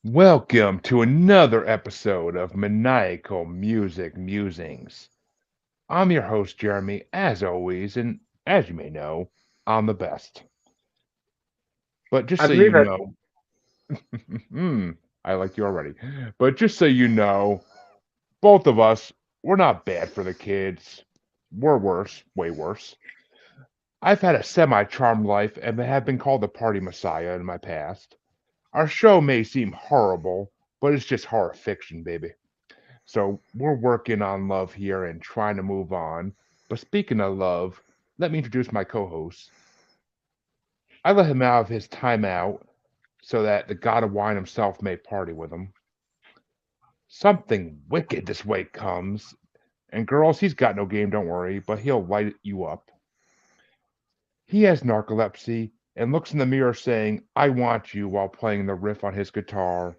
Welcome to another episode of Maniacal Music Musings. I'm your host, Jeremy, as always, and as you may know, I'm the best. But just I so you believe it. know, hmm, I like you already. But just so you know, both of us, we're not bad for the kids. We're worse, way worse. I've had a semi charmed life and have been called the party messiah in my past. Our show may seem horrible, but it's just horror fiction, baby. So we're working on love here and trying to move on. But speaking of love, let me introduce my co-host. I let him out of his timeout so that the god of wine himself may party with him. Something wicked this way comes. And girls, he's got no game, don't worry, but he'll light you up. He has narcolepsy and looks in the mirror saying, I want you while playing the riff on his guitar.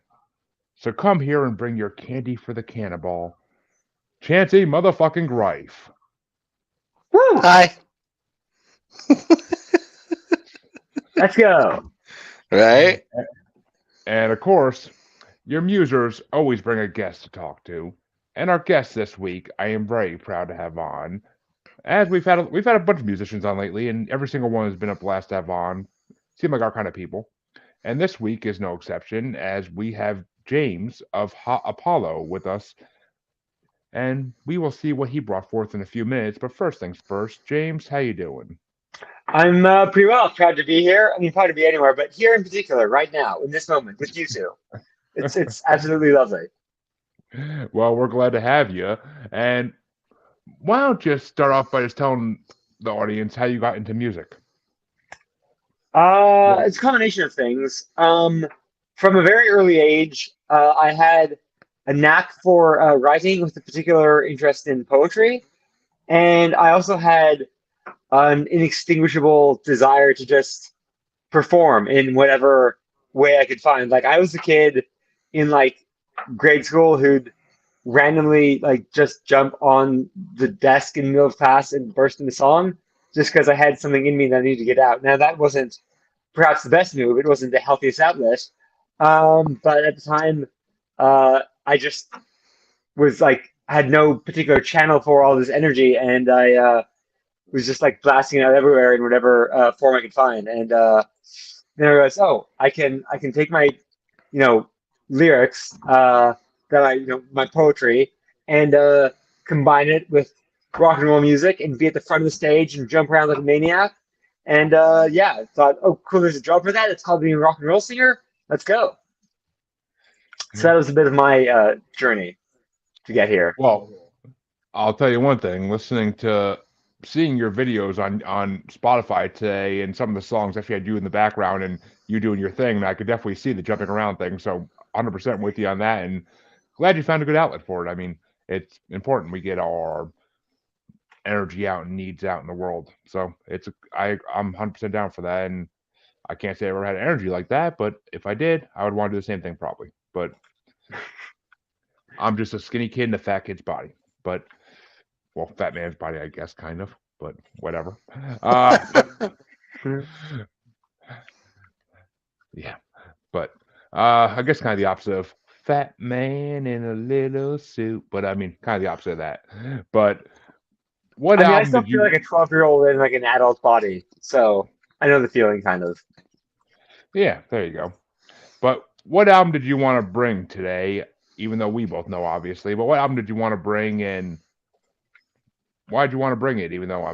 So come here and bring your candy for the cannibal. Chancy motherfucking Grife. Woo! Hi. Let's go. Right? And of course, your musers always bring a guest to talk to. And our guest this week, I am very proud to have on, as we've had a bunch of musicians on lately, and every single one has been a blast to have on. Seem like our kind of people. And this week is no exception, as we have James of Apollo with us, and we will see what he brought forth in a few minutes. But first things first, James, how you doing? I'm pretty well. Proud to be here. I mean, proud to be anywhere, but here in particular, right now, in this moment, with you two, it's absolutely lovely. Well, we're glad to have you. And why don't you start off by just telling the audience how you got into music? Well, It's a combination of things. From a very early age, I had a knack for writing with a particular interest in poetry, and I also had an inextinguishable desire to just perform in whatever way I could find. Like I was a kid in like grade school who'd randomly like just jump on the desk in the middle of class and burst into song just because I had something in me that I needed to get out. Now that wasn't perhaps the best move. It wasn't the healthiest outlet. But at the time, I just was like had no particular channel for all this energy, and I was just like blasting it out everywhere in whatever form I could find. And then I realized, oh, I can take my lyrics that my poetry and combine it with rock and roll music and be at the front of the stage and jump around like a maniac. And yeah, I thought, oh, cool, there's a job for that. It's called being a rock and roll singer. Let's go. So that was a bit of my journey to get here. well, I'll tell you one thing. Seeing your videos on Spotify today, and some of the songs actually had you in the background and you doing your thing, I could definitely see the jumping around thing. So 100% with you on that, and glad you found a good outlet for it. I mean, it's important we get our energy out and needs out in the world. So I'm 100% down for that, and I can't say I ever had energy like that, but if I did, I would want to do the same thing probably. But I'm just a skinny kid in a fat kid's body. But well, fat man's body, I guess, kind of. But whatever. Uh, yeah. But I guess kind of the opposite of fat man in a little suit. But I mean, kind of the opposite of that. But what I mean, I album still did feel like you? a 12-year-old in like an adult body, so I know the feeling kind of. Yeah, there you go. But what album did you want to bring today? Even though we both know, obviously, but what album did you want to bring, and why did you want to bring it? Even though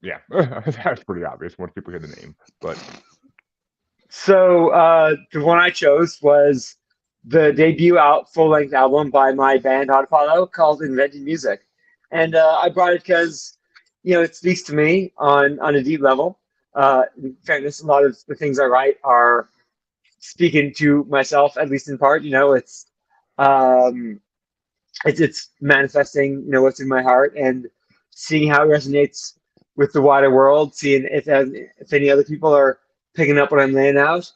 yeah, that's pretty obvious once people hear the name. But So the one I chose was the debut out full-length album by my band Hot Apollo called Invented Music, and I brought it because it speaks to me on a deep level. In fairness, a lot of the things I write are speaking to myself, at least in part. Um, it's manifesting what's in my heart and seeing how it resonates with the wider world, seeing if any other people are picking up what I'm laying out.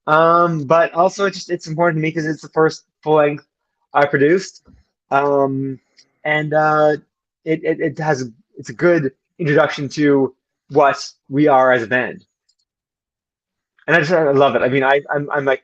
But also it's important to me because it's the first full length I produced, um, and it has it's a good introduction to what we are as a band, and I love it. I mean, I'm like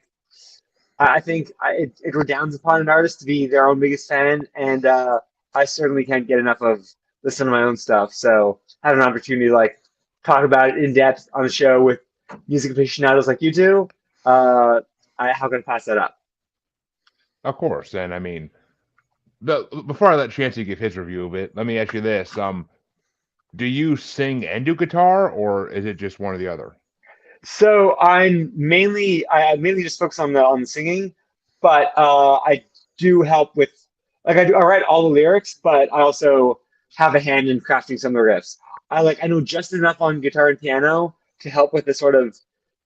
I think it redounds upon an artist to be their own biggest fan, and I certainly can't get enough of listening to my own stuff. So have an opportunity to like talk about it in depth on the show with music aficionados like you do. Uh, how can I pass that up? Of course. And I mean, before I let Chancy give his review of it, let me ask you this: do you sing and do guitar, or is it just one or the other? So I mainly just focus on the singing, but I do help with like I write all the lyrics, but I also have a hand in crafting some of the riffs. I know just enough on guitar and piano to help with the sort of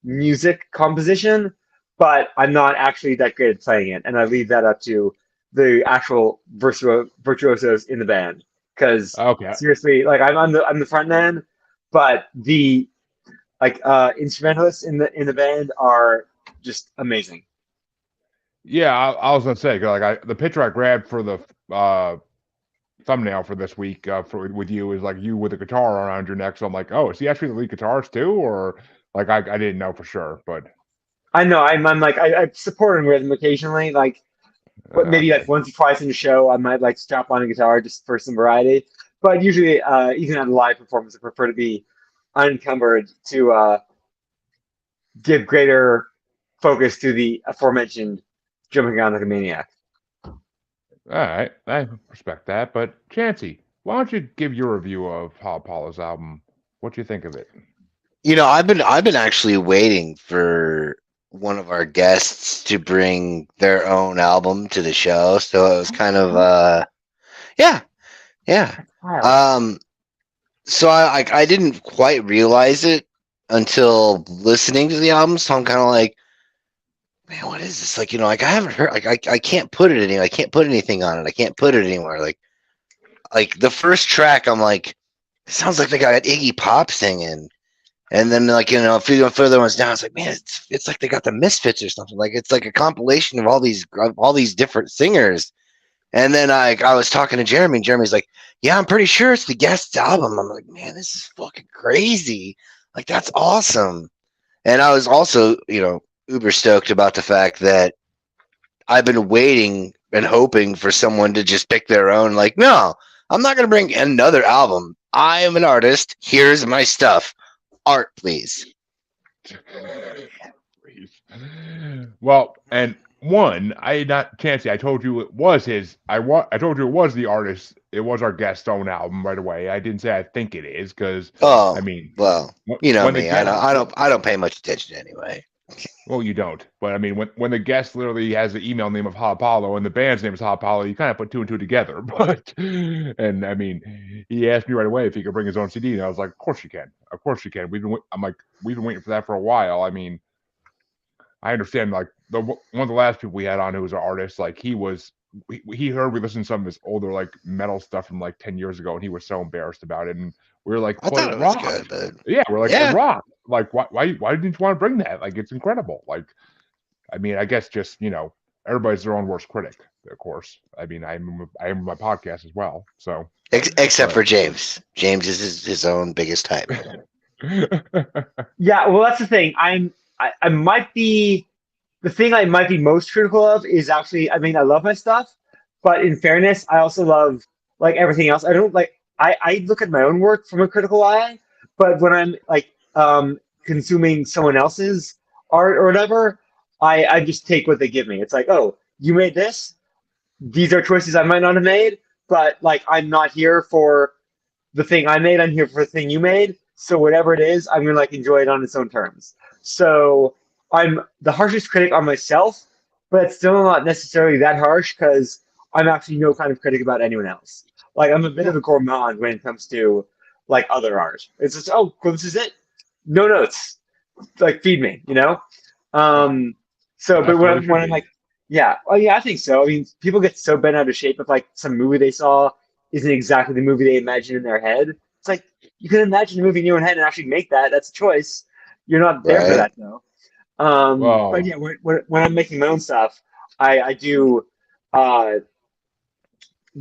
music composition, but I'm not actually that great at playing it, and I leave that up to the actual virtuosos in the band. Because Okay. seriously, like I'm the front man, but the instrumentalists in the band are just amazing. Yeah, I was gonna say 'cause, like the picture I grabbed for the thumbnail for this week for with you is like you with a guitar around your neck. So I'm like, oh, is he actually the lead guitarist too, or like I didn't know for sure, but I know I'm like I support him rhythm occasionally, like but maybe like okay. once or twice in a show I might like strap on a guitar just for some variety. But usually, even at a live performance, I prefer to be unencumbered to give greater focus to the aforementioned jumping around like a maniac. All right, I respect that. But Chancy, why don't you give your review of Paul Apollo's album? What do you think of it? I've been actually waiting for one of our guests to bring their own album to the show, so it was kind of yeah, yeah. Wow. Um so I didn't quite realize it until listening to the album, so I'm kind of like, man, what is this? Like, like I haven't heard, like I can't put it anywhere. I can't put anything on it. I can't put it anywhere. Like the first track, I'm like, it sounds like they got Iggy Pop singing. And then, like, a few further ones down, it's like, man, it's like they got the Misfits or something. Like, it's like a compilation of all these different singers. And then I was talking to Jeremy, and Jeremy's like, yeah, I'm pretty sure it's the guest album. I'm like, man, this is fucking crazy. Like, that's awesome. And I was also, uber stoked about the fact that I've been waiting and hoping for someone to just pick their own. Like, no, I'm not going to bring another album. I am an artist. Here's my stuff. Art, please. Please. Well, and one, I not Chancey. I told you it was his. I told you it was the artist. It was our guest's own album right away. I didn't say I think it is because I Oh, mean, well, you know when the me. I guest. don't. I don't. I don't pay much attention anyway. Well, you don't. But I mean, when the guest literally has the email name of Ha Apollo and the band's name is Ha Apollo, you kind of put two and two together. But and I mean, he asked me right away if he could bring his own CD, and I was like, of course you can. Of course you can. I'm like, we've been waiting for that for a while. I mean, I understand like one of the last people we had on who was an artist, like he heard we listened to some of his older like metal stuff from like 10 years ago, and he was so embarrassed about it, and we were like, I but thought it it was rocked. good, but Yeah, we're like, it yeah, rocked. Like, why didn't you want to bring that? Like, it's incredible. Like, I mean, I guess just everybody's their own worst critic, of course. I mean, I am my podcast as well. So, except but for James. James is his own biggest type. Yeah, well, that's the thing. I might be the thing I might be most critical of is actually, I mean, I love my stuff, but in fairness, I also love like everything else. I don't like I look at my own work from a critical eye, but when I'm like consuming someone else's art or whatever, I just take what they give me. It's like, oh, you made this. These are choices I might not have made, but like I'm not here for the thing I made. I'm here for the thing you made. So whatever it is, I'm gonna like enjoy it on its own terms. So I'm the harshest critic on myself, but it's still not necessarily that harsh because I'm actually no kind of critic about anyone else. Like I'm a bit of Yeah, a gourmand when it comes to like other art. It's just oh, cool, this is it. No notes. Like feed me, you know. Um. So, but that's the way it when should I'm be. like, yeah, oh yeah, I think so. I mean, people get so bent out of shape if like some movie they saw isn't exactly the movie they imagined in their head. It's like you can imagine a movie in your own head and actually make that. That's a choice. You're not there for right. that though. But Well, yeah, when I'm making my own stuff, I do uh,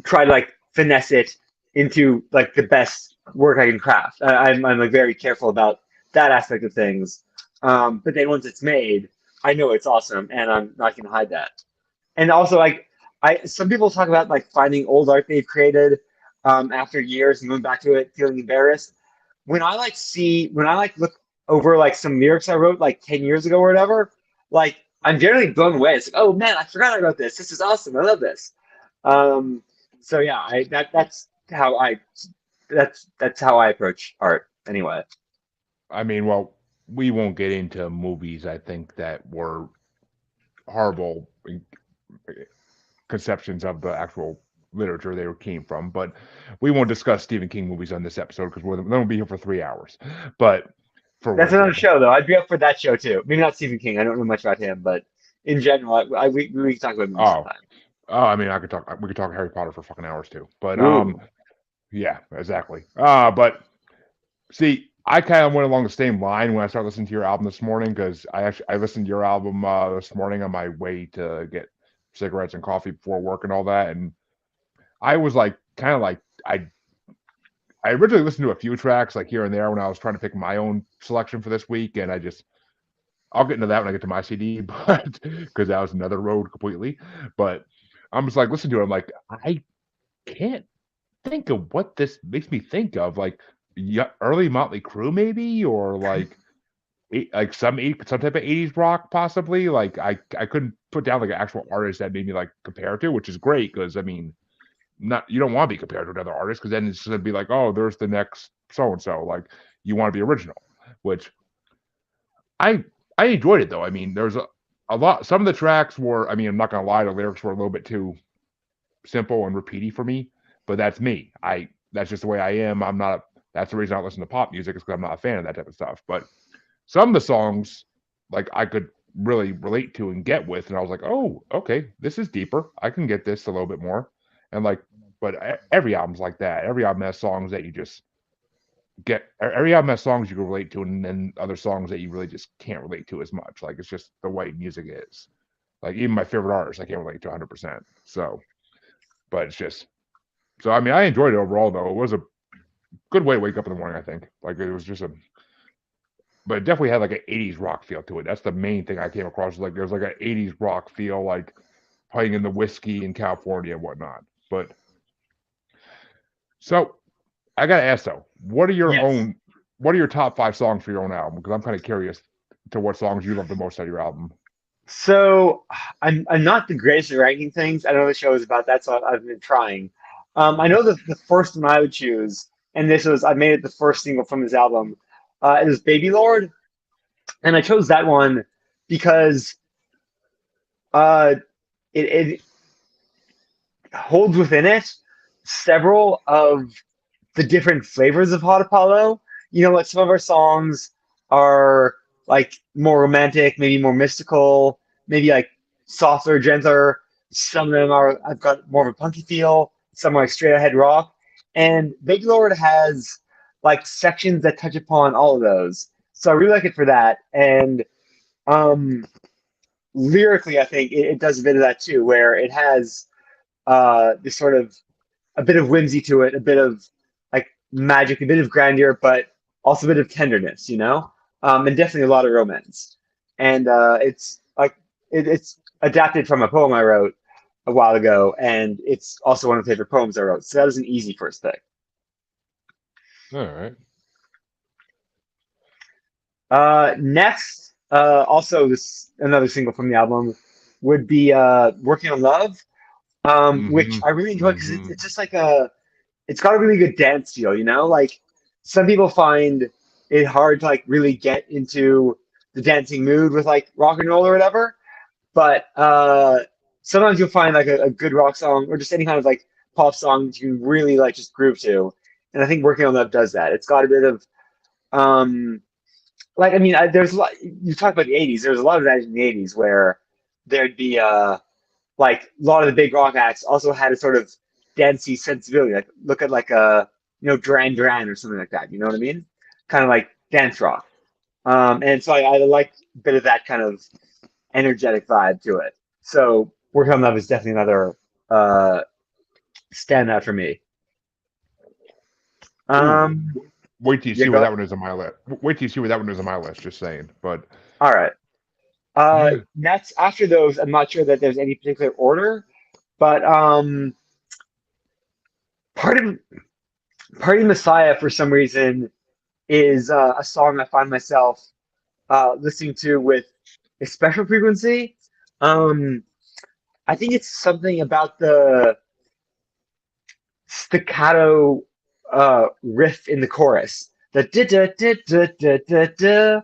try to like finesse it into like the best work I can craft. I'm like very careful about that aspect of things. But then once it's made, I know it's awesome, and I'm not gonna hide that. And also, like, some people talk about like finding old art they've created after years and going back to it, feeling embarrassed. When I like look over like some lyrics I wrote like 10 years ago or whatever, like I'm generally blown away. It's like, oh man, I forgot I wrote this. This is awesome. I love this. Um, so yeah, that's how I approach art anyway. I mean, well, we won't get into movies, I think, that were horrible conceptions of the actual literature they came from, but we won't discuss Stephen King movies on this episode because we'll be here for 3 hours. But for That's another example, show though. I'd be up for that show too. Maybe not Stephen King. I don't know much about him, but in general, we can talk about movies oh, sometime. I mean, we could talk Harry Potter for fucking hours too. But Ooh, yeah, exactly. But see, I kind of went along the same line when I started listening to your album this morning because I listened to your album this morning on my way to get cigarettes and coffee before work and all that, and I was like kind of like I originally listened to a few tracks like here and there when I was trying to pick my own selection for this week, and I'll get into that when I get to my CD, but because that was another road completely. But I'm just like listening to it, I'm like I can't think of what this makes me think of, like yeah, early Motley Crue maybe, or like like some type of 80s rock possibly. Like I couldn't put down like an actual artist that made me like compare to, which is great because I mean not you don't want to be compared to another artist because then it's going to be like, oh, there's the next so and so. Like you want to be original, which I I enjoyed it though. I mean, there's a lot. Some of the tracks were. I mean, I'm not going to lie, the lyrics were a little bit too simple and repeaty for me, but that's me. That's just the way I am. I'm not. That's the reason I listen to pop music is because I'm not a fan of that type of stuff. But some of the songs, like I could really relate to and get with, and I was like, oh, okay, this is deeper. I can get this a little bit more, and like, but every album's like that. Every album has songs that you just get. Every album has songs you can relate to, and then other songs that you really just can't relate to as much. Like it's just the way music is. Like even my favorite artists, I can't relate to 100%. So, but it's just so. I mean, I enjoyed it overall, though. It was a good way to wake up in the morning. I think like it was just a but it definitely had like an 80s rock feel to it. That's the main thing I came across. Like there's like an 80s rock feel, like playing in the whiskey in California and whatnot. But so I gotta ask though, yes. what are your top 5 songs for your own album? Because I'm kind of curious to what songs you love the most out of your album. So I'm not the greatest at ranking things. I know the show is about that, so I've been trying. I know the first one I would choose, and this was I made it the first single from his album. It was Baby Lord, and I chose that one because uh, it holds within it several of the different flavors of Hot Apollo. You know what? Some of our songs are like more romantic, maybe more mystical, maybe like softer, gentler. Some of them are I've got more of a punky feel. Some are like straight ahead rock. And Big Lord has like sections that touch upon all of those. So I really like it for that. And um lyrically, I think it does a bit of that too, where it has this sort of a bit of whimsy to it, a bit of like magic, a bit of grandeur, but also a bit of tenderness, you know, and definitely a lot of romance. And it's like it's adapted from a poem I wrote a while ago, and it's also one of the favorite poems I wrote. So that was an easy first pick. All right. Next, also this another single from the album would be "Working on Love," which Mm-hmm. I really enjoy because Mm-hmm. it's just like it's got a really good dance feel, you know? Like some people find it hard to like really get into the dancing mood with like rock and roll or whatever. But sometimes you'll find like a good rock song or just any kind of like pop song that you can really like just groove to. And I think Working on Love does that. It's got a bit of um like I mean there's a lot you talk about the 80s, there's a lot of that in the 80s where there'd be like a lot of the big rock acts also had a sort of dancey sensibility. Like look at like Duran Duran or something like that. You know what I mean? Kind of like dance rock. And so I like a bit of that kind of energetic vibe to it. So Work on Love is definitely another uh, standout for me. Ooh. Um, Wait till you yeah, see where go. that one is on my list. Wait till you see where that one is on my list. Just saying. But All right. That's after those. I'm not sure that there's any particular order, but part of Party Messiah for some reason is a song I find myself listening to with a special frequency. Um, I think it's something about the staccato riff in the chorus. The da da da da da da da.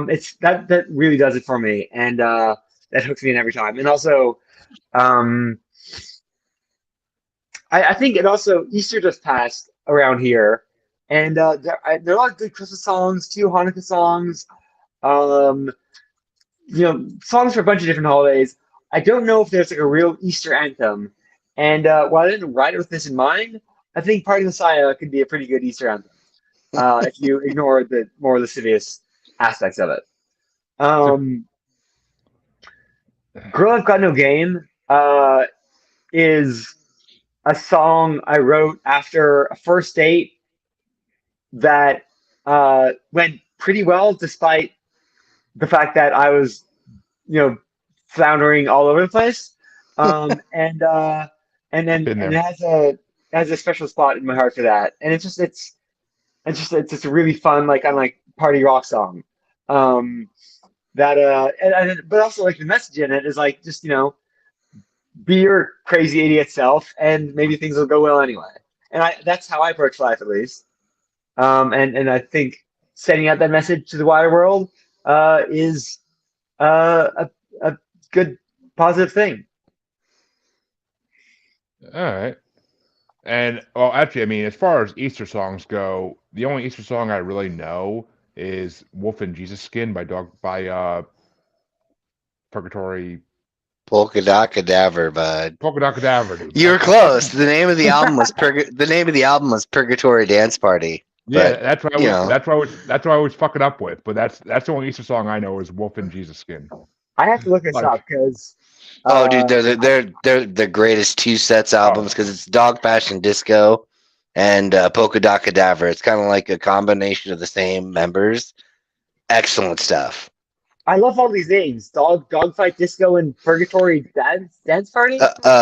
It's that really does it for me, and that hooks me in every time. And also, um, I think it also Easter just passed around here, and there are a lot of good Christmas songs, too, Hanukkah songs. Um, songs for a bunch of different holidays. I don't know if there's like a real Easter anthem. And while I didn't write it with this in mind, I think Party Messiah could be a pretty good Easter anthem if you ignore the more lascivious aspects of it. Girl, I've Got No Game is a song I wrote after a first date that went pretty well, despite the fact that I was, floundering all over the place. And it has a special spot in my heart for that. And it's just a really fun, like, kind of like party rock song. But also like the message in it is like just be your crazy idiot self, and maybe things will go well anyway. And that's how I approach life, at least. And I think sending out that message to the wider world is a good positive thing. All right. And well, actually, I mean, as far as Easter songs go, the only Easter song I really know is "Wolf in Jesus Skin" by Purgatory. Polka Dot Cadaver, bud. Polka Dot Cadaver, dude. You were close. The name of the album was Purgatory Dance Party. Yeah, But, that's what I was fucking up with. But that's the only Easter song I know is "Wolf in Jesus Skin." I have to look this up because. Oh, dude, they're the greatest two sets albums because it's Dog Fashion Disco and Polka Dot Cadaver. It's kind of like a combination of the same members. Excellent stuff. I love all these names: Dogfight Disco and Purgatory Dance Party.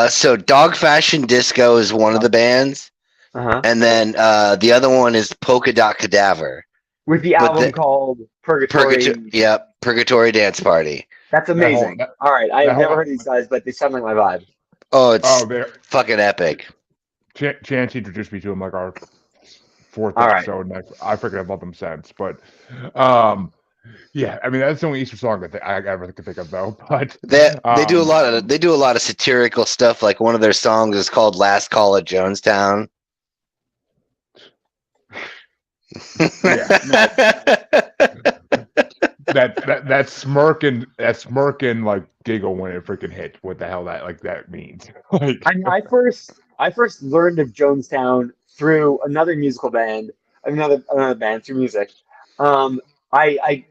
So Dog Fashion Disco is one of the bands, and then the other one is Polka Dot Cadaver with the album called Purgatory. Purgatory Dance Party. That's amazing. All right, I've never heard of these guys, but they sound like my vibe. Oh, it's fucking epic. Chancy introduced me to them like our fourth episode, and I figured I've loved them since. But yeah, I mean that's the only Easter song that I ever could think of, though. But they do a lot of satirical stuff. Like one of their songs is called "Last Call at Jonestown." that smirking like giggle when it freaking hits. What the hell that means? Like, I first learned of Jonestown through another musical band, another band through music. I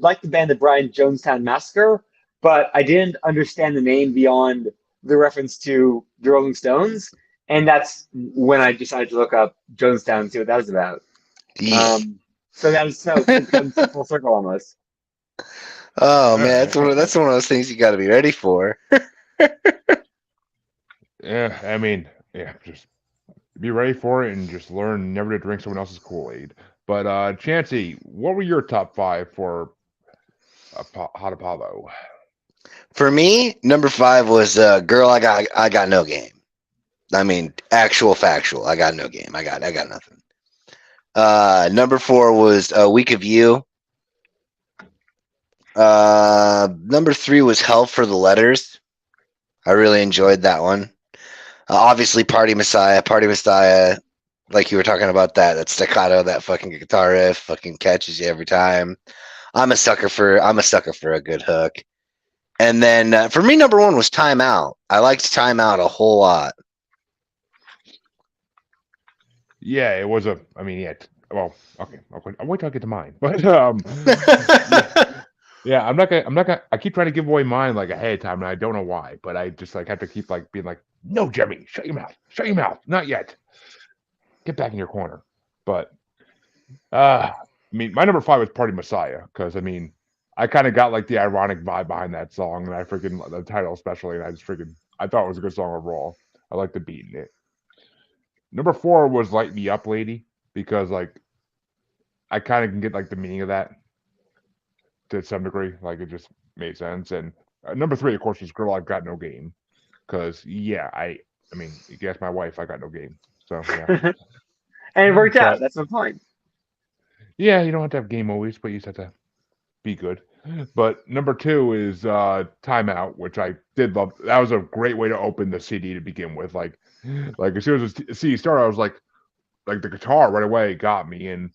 liked the band, the Brian Jonestown Massacre, but I didn't understand the name beyond the reference to the Rolling Stones, and that's when I decided to look up Jonestown and see what that was about. So that was full circle almost. Oh man, that's one of those things you got to be ready for. Yeah, I mean, just be ready for it and just learn never to drink someone else's Kool-Aid. But Chancy, what were your top 5 for Hot Apollo? For me, number 5 was "Girl, I Got No Game." I mean, actual factual. I got no game. I got nothing. Number 4 was "Week of You." Number 3 was "Hell for the Letters." I really enjoyed that one. Obviously, Party Messiah, like you were talking about that staccato, that fucking guitar riff, fucking catches you every time. I'm a sucker for a good hook. And then for me, number 1 was "Time Out." I liked "Time Out" a whole lot. Yeah, it was well, okay, I'll wait till I get to mine. But yeah, I'm not gonna. I keep trying to give away mine like ahead of time, and I don't know why. But I just like have to keep like being like, "No, Jimmy, shut your mouth, not yet. Get back in your corner." But I mean, my number 5 was "Party Messiah" because I mean, I kind of got like the ironic vibe behind that song, and I freaking the title especially, and I thought it was a good song overall. I like the beat in it. Number 4 was "Light Me Up, Lady," because like I kind of can get like the meaning of that to some degree. Like it just made sense. And number 3, of course, is "Girl, I've Got No Game," because yeah, I mean, you can ask my wife, I got no game. So yeah, And it worked out. but That's my point. yeah, you don't have to have game always, but you just have to be good. But number 2 is "Timeout," which I did love. That was a great way to open the CD to begin with. Like as soon as the CD started, I was like the guitar right away got me, and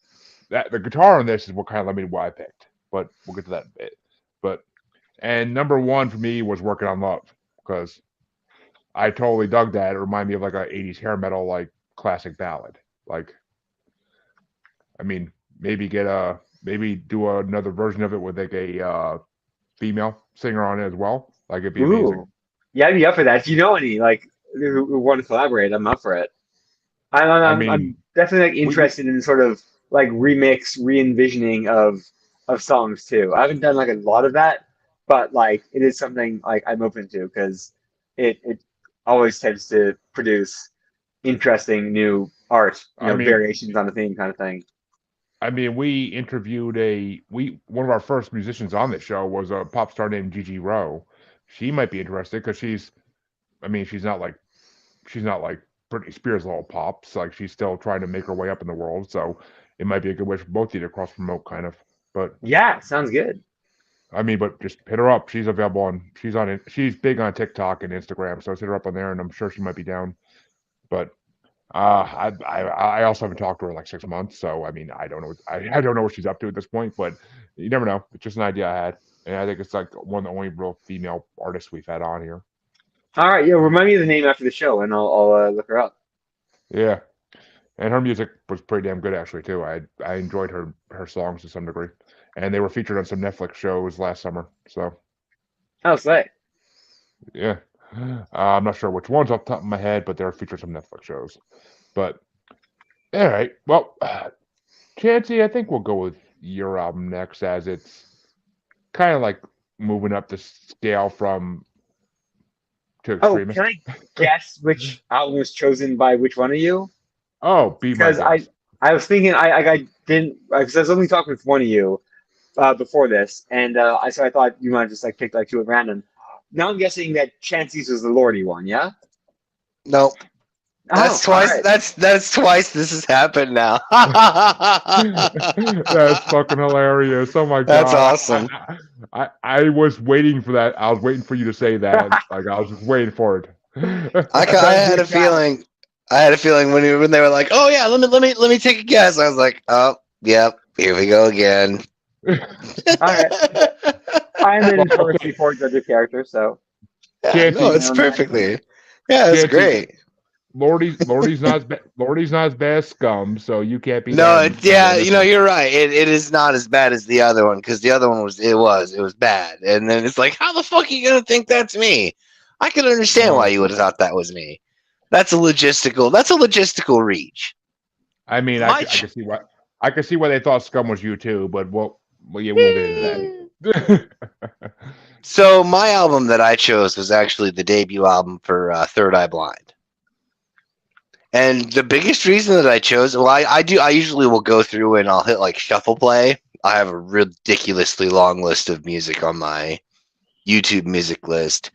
that the guitar on this is what kind of led me to what I picked. But we'll get to that in a bit. But and number 1 for me was "Working on Love," because I totally dug that. It reminded me of like a '80s hair metal like classic ballad. Like I mean, maybe do another version of it with like a female singer on it as well. Like it'd be amazing. Ooh. Yeah, I'd be up for that. If you know any like who want to collaborate, I'm up for it. I I'm mean, definitely like we interested in sort of like remix, re-envisioning of songs too. I haven't done like a lot of that, but like it is something like I'm open to because it always tends to produce interesting new art, I mean variations on the theme kind of thing. we interviewed we one of our first musicians on this show was a pop star named Gigi Rowe. She might be interested because I mean she's not like Britney Spears level pops. Like she's still trying to make her way up in the world. So it might be a good way for both of you to cross promote kind of. But Yeah, sounds good. I mean, but just hit her up. She's available she's big on TikTok and Instagram. So hit her up on there, and I'm sure she might be down. But I also haven't talked to her in like 6 months, so I mean I don't know what she's up to at this point, but you never know. It's just an idea I had, and I think it's like one of the only real female artists we've had on here. All right, yeah, remind me of the name after the show, and I'll look her up. Yeah, and her music was pretty damn good actually too. I enjoyed her songs to some degree, and they were featured on some Netflix shows last summer. So I'll say. yeah, I'm not sure which ones off the top of my head, but they were featured on some Netflix shows. But all right, well, Chancy, I think we'll go with your album next, as it's kind of like moving up the scale from to Oh, can extremist. I guess which album was chosen by which one of you? Oh, be my Because guest. I was thinking I didn't because I was only talking with one of you before this, and I thought you might have just like picked like two at random. Now I'm guessing that Chancy's was the Lordi one, yeah? Nope. Oh, That's all twice. right. That's twice this has happened now. That's fucking hilarious. Oh my That's god. awesome. I was waiting for that. I was waiting for you to say that. Like I was just waiting for it. I had a feeling. I had a feeling when they were like, "Oh yeah, let me take a guess." I was like, "Oh, yep, here we go again." All right. I'm a Well, I'll tell notoriously you, poor judge of character, so Yeah, no, Chancy, you it's know that. perfectly. Yeah, it's Chancy, great. Lordy's not as bad as Scum, so you can't be No, that easy yeah, on this one. you're right. It is not as bad as the other one because the other one was bad, and then it's like, how the fuck are you gonna think that's me? I can understand why No, you would have thought that was me. That's a logistical reach. I mean My I can see why they thought Scum was you too, but yeah, we won't get into that. So my album that I chose was actually the debut album for Third Eye Blind. And the biggest reason that I chose, well, I usually will go through and I'll hit like shuffle play. I have a ridiculously long list of music on my YouTube music list.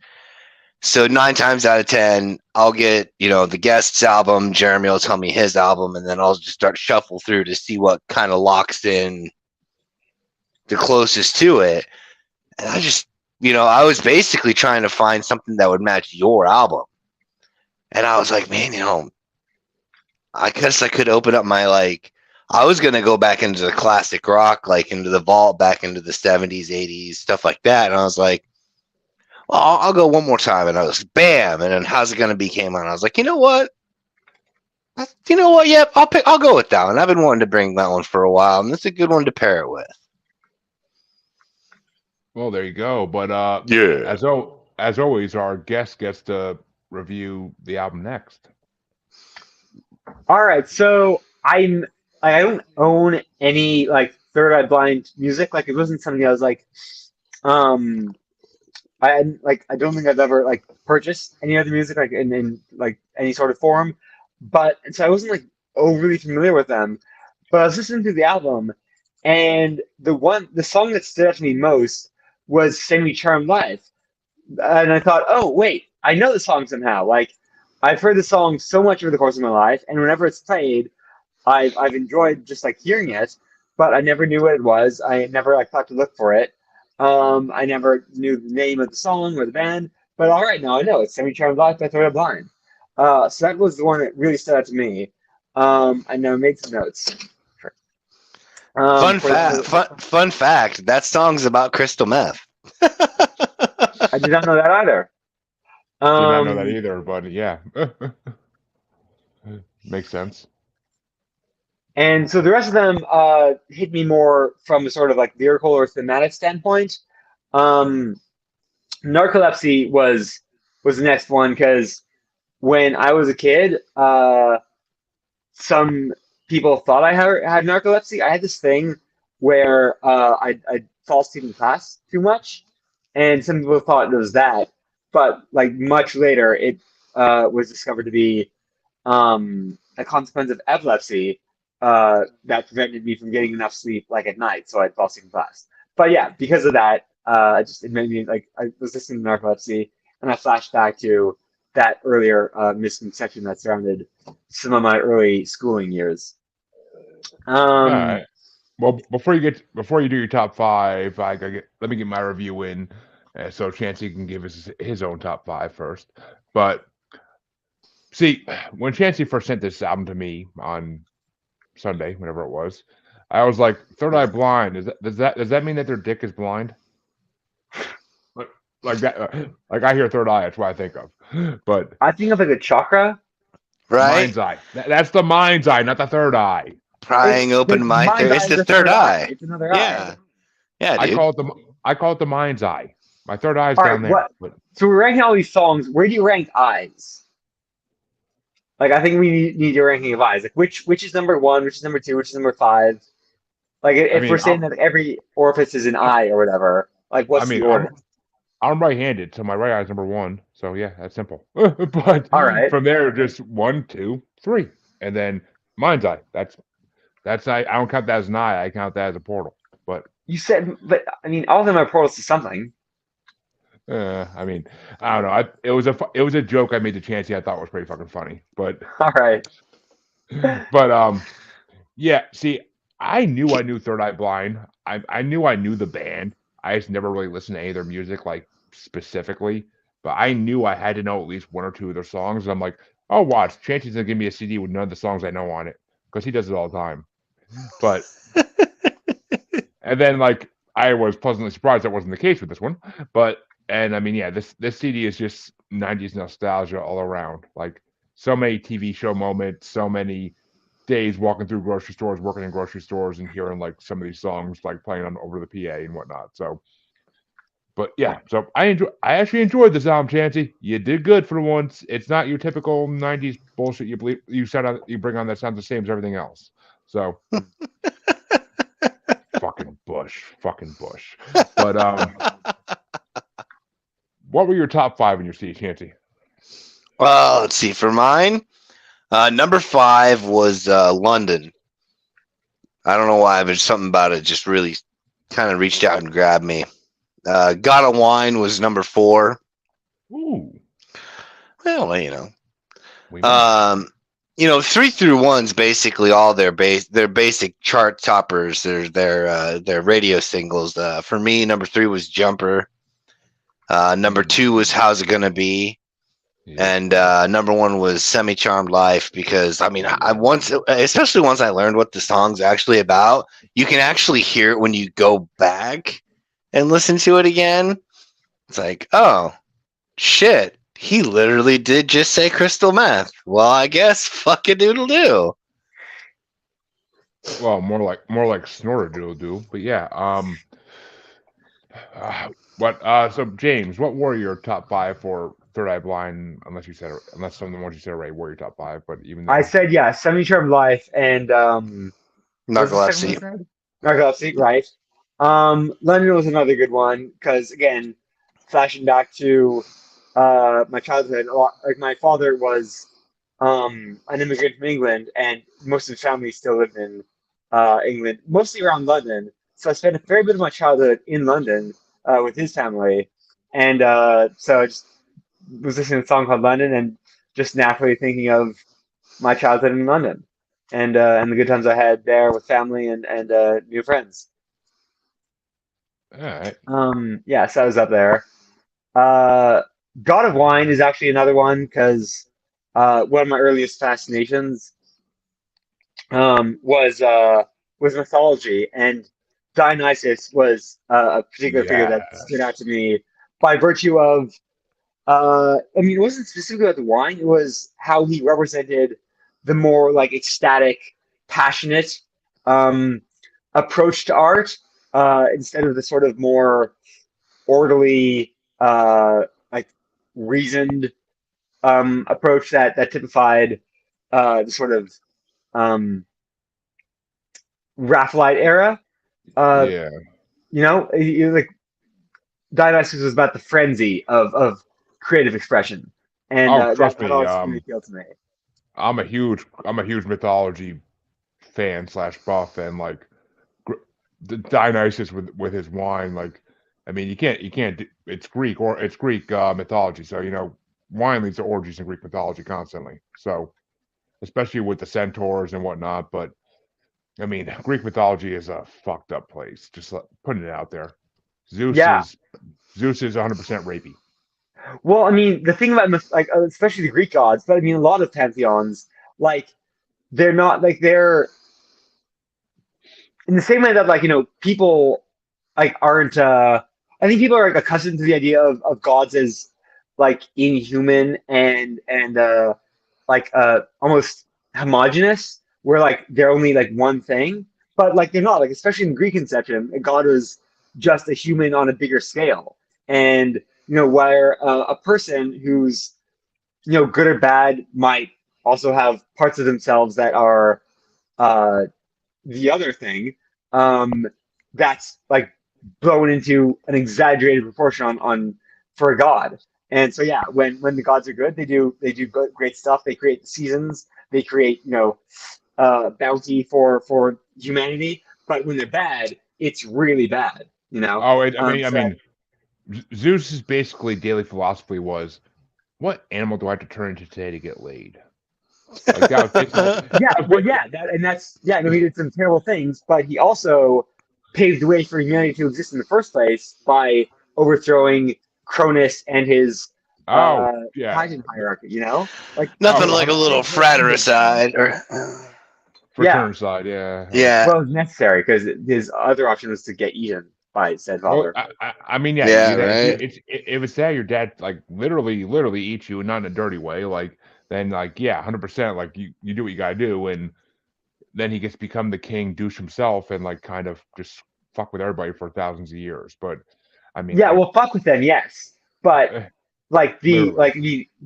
So 9 times out of 10, I'll get, the guest's album, Jeremy will tell me his album, and then I'll just start shuffle through to see what kind of locks in the closest to it. And I was basically trying to find something that would match your album. And I was like, man, I guess I could open up I was going to go back into the classic rock, like into the vault, back into the 70s, 80s, stuff like that. And I was like, well, I'll go one more time. And I was bam. And then How's It Gonna Be came on. I was like, you know what? Yep, I'll go with that one. I've been wanting to bring that one for a while, and it's a good one to pair it with. Well, there you go. But Yeah. as always, our guest gets to review the album next. all right. So I don't own any like Third Eye Blind music. Like it wasn't something I was like, um, I don't think I've ever like purchased any other music like in like any sort of form, but so I wasn't like overly familiar with them. But I was listening to the album, and the song that stood out to me most was "Semi Charmed Life," and I thought, oh wait, I know the song somehow. Like I've heard the song so much over the course of my life, and whenever it's played, I've enjoyed just like hearing it, but I never knew what it was. I never like thought to look for it. I never knew the name of the song or the band, but all right, now I know it's "Semi Charmed Life" by Third Eye Blind. So that was the one that really stood out to me. I now made some notes. Fun For fact. Fun fact. That song's about crystal meth. I did not know that either. Did not know that Um, either, but yeah, makes sense. and so the rest of them hit me more from a sort of like lyrical or thematic standpoint. Um, Narcolepsy was the next one because when I was a kid, some people thought I had narcolepsy. I had this thing where I'd fall asleep in class too much, and some people thought it was that. But like much later, it was discovered to be a consequence of epilepsy that prevented me from getting enough sleep like at night, so I'd fall asleep in class. But yeah, because of that, it made me like I was listening to narcolepsy, and I flashed back to that earlier misconception that surrounded some of my early schooling years. All Um, right. Well, before you do your top five, let me get my review in, so Chancey can give us his own top five first. But see, when Chancey first sent this album to me on Sunday, whenever it was, I was like, Third Eye Blind. Does that mean that their dick is blind? Like, like that? Like I hear Third Eye, that's what I think of. But I think of like a chakra. Right? Mind's Eye. That's the Mind's Eye, not the Third Eye. Prying open my Mind's third. eye It's is the the third third eye. eye. It's another eye. Yeah. Yeah, I dude. call it the Mind's Eye. My third eye is All down right, there. what? But So we're ranking all these songs. Where do you rank eyes? Like I think we need your ranking of eyes. Like which is number one, which is number two, which is number five. Like I if we're mean, saying that every orifice is an eye or whatever, like I what's the mean, order? I'm right-handed, so my right eye is number one. So yeah, that's simple. But All right. from there, just one, two, three, and then Mind's Eye. That's I don't count that as an eye. I count that as a portal. But You said, but I mean, all of them are portals to something. I mean, I don't know. It was a joke I made to Chancey. I thought was pretty fucking funny. But All right. but yeah. See, I knew Third Eye Blind. I knew the band. I just never really listened to any of their music like specifically. But I knew I had to know at least one or two of their songs. And I'm like, oh, watch. Chancey's gonna give me a CD with none of the songs I know on it because he does it all the time. But and then like I was pleasantly surprised that wasn't the case with this one. But and I mean, yeah, this CD is just 90s nostalgia all around. Like so many TV show moments, so many days walking through grocery stores, working in grocery stores, and hearing like some of these songs like playing on over the PA and whatnot. So, but yeah, so I actually enjoyed this album, Chancey. You did good for once. It's not your typical '90s bullshit you bring on that sounds the same as everything else. So, fucking Bush. But what were your top five in your seat, Chancey? Well, let's see. For mine, number 5 was London. I don't know why, but something about it just really kind of reached out and grabbed me. God of Wine was number 4. Ooh, Well, you know. we know. 3 through 1's basically all their basic chart toppers. Their radio singles. For me, number 3 was Jumper. Number 2 was How's It Gonna Be. Yeah. And number 1 was Semi Charmed Life, because I mean, especially once I learned what the song's actually about, you can actually hear it when you go back and listen to it again. It's like, oh shit, he literally did just say crystal meth. Well, I guess fucking doodle do. Well, more like snorter doodle do. But yeah, so James, what were your top five for Third Eye Blind? Unless some of the ones you said already were your top five, but even I then, said yeah, Semi Charmed Life and what was the second one Narcolepsy. I said? Narcolepsy, right? London was another good one because again, flashing back to my childhood, like my father was an immigrant from England, and most of his family still lived in England, mostly around London. So I spent a fair bit of my childhood in London with his family, and so I just was listening to a song called London, and just naturally thinking of my childhood in London, and the good times I had there with family and new friends. All right. Yeah, so I was up there. Uh, God of Wine is actually another one because one of my earliest fascinations um, was uh, was mythology, and Dionysus was a particular figure that stood out Yes. to me by virtue of I mean, it wasn't specifically about the wine; it was how he represented the more like ecstatic, passionate um, approach to art instead of the sort of more orderly, like reasoned approach that typified the sort of um, Raphaelite era. Uh, Yeah. like Dionysus was about the frenzy of creative expression, and Oh, that trust that me. always really appealed to me. I'm a huge mythology fan slash buff, and like the Dionysus with his wine. Like, I mean, you can't. It's Greek or it's Greek mythology, so wine leads to orgies in Greek mythology constantly. So especially with the centaurs and whatnot. But I mean, Greek mythology is a fucked up place. Just putting it out there. Zeus Yeah. is Zeus is 100% rapey. Well, I mean, the thing about like especially the Greek gods, but I mean a lot of pantheons, like they're not like they're in the same way that like people like aren't I think people are like accustomed to the idea of gods as like inhuman and like almost homogenous where like they're only like one thing, but like they're not, like especially in Greek conception a god is just a human on a bigger scale. And where a person who's good or bad might also have parts of themselves that are uh the other thing, um, that's like blown into an exaggerated proportion on for a god. And so yeah, when the gods are good, they do great stuff. They create seasons. They create bounty for humanity. But when they're bad, it's really bad. Oh, I mean, I So mean, Zeus's basically daily philosophy was, what animal do I have to turn into today to get laid? Like that was basically yeah, that was well, yeah, and that's yeah. No, he did some terrible things, but he also paved the way for humanity to exist in the first place by overthrowing Cronus and his oh uh, yeah. Titan hierarchy. Like Nothing Oh, like a little 100%. fratricide or yeah, Fratricide, yeah. Like, yeah, well, it was necessary because his other option was to get eaten by said well, father. I mean, yeah, yeah, if you right. if it's that your dad like literally eats you, and not in a dirty way, like then like yeah, 100%. Like you do what you gotta do, and then he gets to become the king douche himself, and like kind of just fuck with everybody for thousands of years. But I mean, Yeah, like well, fuck with them, yes, but like literally.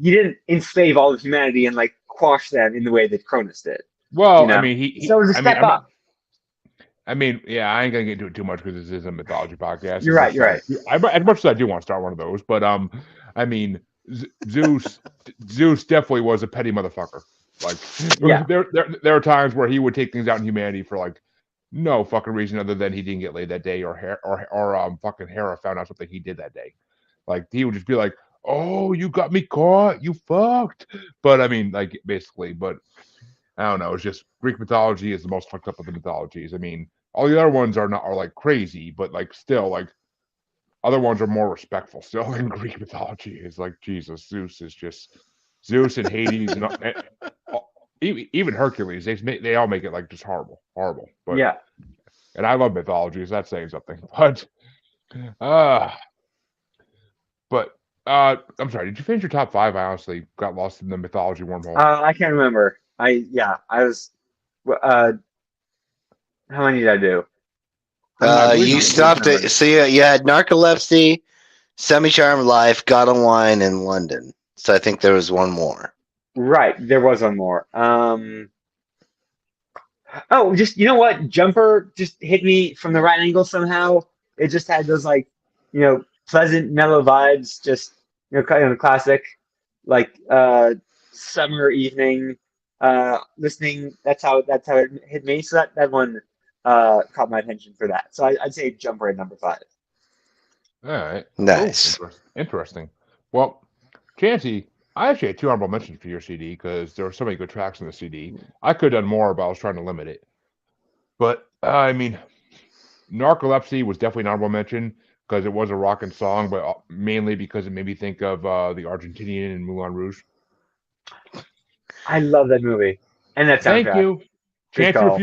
he didn't enslave all of humanity and like quash them in the way that Cronus did. You Well, I know, mean, so it was a step up. yeah, I ain't gonna get into it too much because this is a mythology podcast. You're As right. much You're as right. as much as I do want to start one of those, but I mean, Zeus, Zeus definitely was a petty motherfucker. Like Yeah. there are times where he would take things out in humanity for like no fucking reason other than he didn't get laid that day, or fucking Hera found out something he did that day. Like he would just be like, "Oh, you got me caught, you fucked." But I mean, like basically, but I don't know. It's just Greek mythology is the most fucked up of the mythologies. I mean, all the other ones are like crazy, but like still like other ones are more respectful still than Greek mythology. Is like Jesus, Zeus is just Zeus and Hades even Hercules. They all make it like just horrible, horrible. But Yeah. and I love mythology, so that's saying something. Uh but I'm sorry. Did you finish your top five? I honestly got lost in the mythology wormhole. I can't remember. I was. Uh, how many did I do? I believe You I'm losing stopped it. numbers. So you had narcolepsy, semi-charmed life, God of Wine, in London. So I think there was one more. Right, there was one more. Oh, just you know what? Jumper just hit me from the right angle somehow. It just had those like, pleasant, mellow vibes. Just kind of a classic, like summer evening, listening. That's how it hit me. So that one caught my attention for that. So I'd say Jumper at number five. All right. Cool. Nice. Interesting. Well, Chancy, I actually had two honorable mentions for your CD because there were so many good tracks in the CD. I could have done more, but I was trying to limit it. But I mean, Narcolepsy was definitely an honorable mention because it was a rockin' song, but mainly because it made me think of the Argentinian in Moulin Rouge. I love that movie and that Thank soundtrack. you. Good call.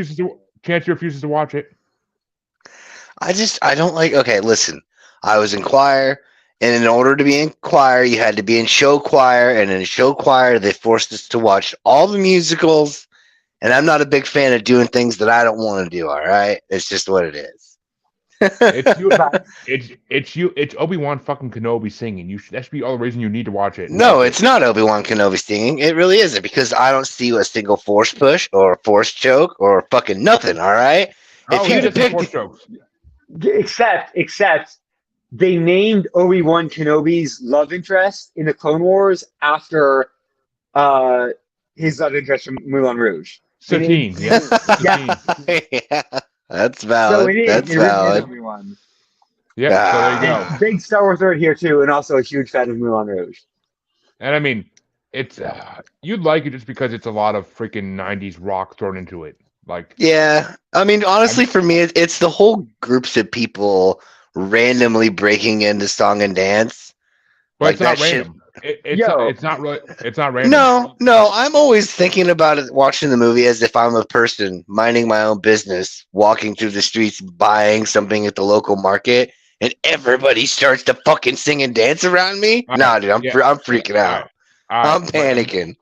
Chancy refuses to watch it. I don't like. Okay, listen. I was in choir, and in order to be in choir, you had to be in show choir, and in show choir, they forced us to watch all the musicals. And I'm not a big fan of doing things that I don't want to do. All right, it's just what it is. It's you. It's you. It's Obi-Wan fucking Kenobi singing. That should be all the reason you need to watch it. No, it's not Obi-Wan Kenobi singing. It really isn't because I don't see a single force push or force choke or fucking nothing. All right. Oh, If you depict jokes. Except they named Obi-Wan Kenobi's love interest in the Clone Wars after his love interest from Moulin Rouge. Satine, yeah. Satine. Yeah, that's valid. So it is. That's It really is valid. Obi-Wan. Yeah, so there you go. Big Star Wars nerd here too, and also a huge fan of Moulin Rouge. And I mean, it's you'd like it just because it's a lot of freaking '90s rock thrown into it. Like, Yeah, I mean, honestly, for me, it's the whole groups of people randomly breaking into song and dance. but Like it's not that shit. random. It's not really. It's not random. No, I'm always thinking about it, watching the movie as if I'm a person minding my own business, walking through the streets, buying something at the local market, and everybody starts to fucking sing and dance around me. Nah, dude, I'm freaking out. I'm panicking.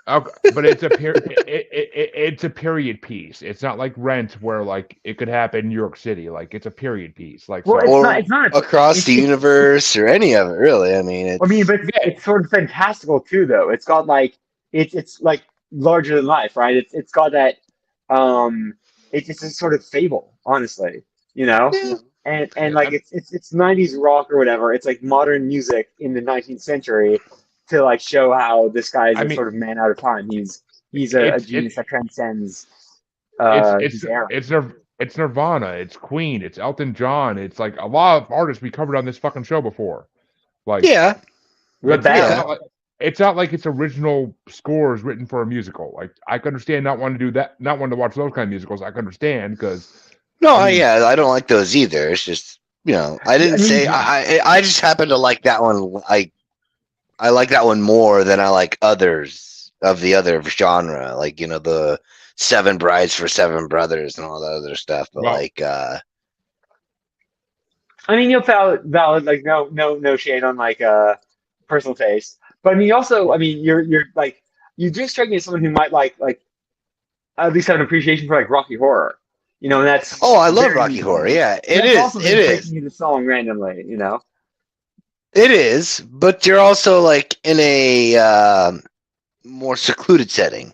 Okay, but it's a it's a period piece. It's not like Rent, where like it could happen in New York City. Like it's a period piece. Like Well, so, it's not across the universe or any of it, really. I mean, but it's sort of fantastical too, though. It's got like it's like larger than life, right? It's got that it's a sort of fable, honestly, Yeah. and like it's 90s rock or whatever. It's like modern music in the 19th century to like show how this guy is sort of man out of time. He's a genius that transcends his era. it's Nirvana, it's Queen, it's Elton John, it's like a lot of artists we covered on this fucking show before. Like Yeah. it's not like it's original scores written for a musical. Like I can understand not wanting to do that, not wanting to watch those kind of musicals. I can understand because I don't like those either. It's just I didn't say I just happen to like that one. I like that one more than I like others of the other genre, like the Seven Brides for Seven Brothers and all that other stuff. But I mean, valid, like no shade on like personal taste, but I mean, also, I mean, you're like you do strike me as someone who might like at least have an appreciation for like Rocky Horror, and that's I love Rocky Horror. Yeah, it is. It is. Taking the song randomly, It is, but you're also like in a more secluded setting.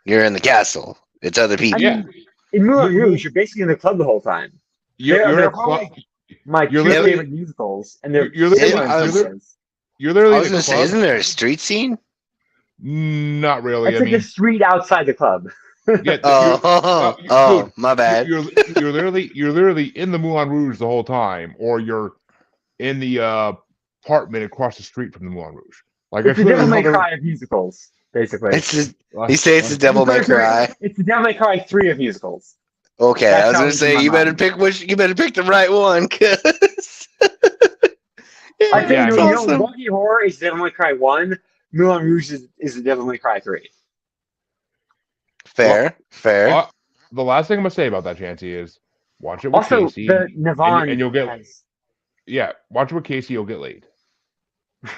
You're in the castle. It's other people. I mean, in Moulin Rouge, you're basically in the club the whole time. You're in a club. My two favorite musicals, and they're literally. I was going to say, isn't there a street scene? Not really. It's like a street outside the club. Yeah, my bad. You're literally in the Moulin Rouge the whole time, or you're in the apartment across the street from the Moulin Rouge. Like it's the Devil May Cry of musicals, basically. You say it's the Devil May Cry. It's the Devil May Cry 3 of musicals. Okay, I was gonna say you better pick the right one, cause I think Rocky Horror is Devil May Cry 1. Moulin Rouge is the Devil May Cry 3. Fair. The last thing I'm gonna say about that, Chancy, is watch it with also, Casey. the Navon and you'll get watch it with Casey, you'll get laid.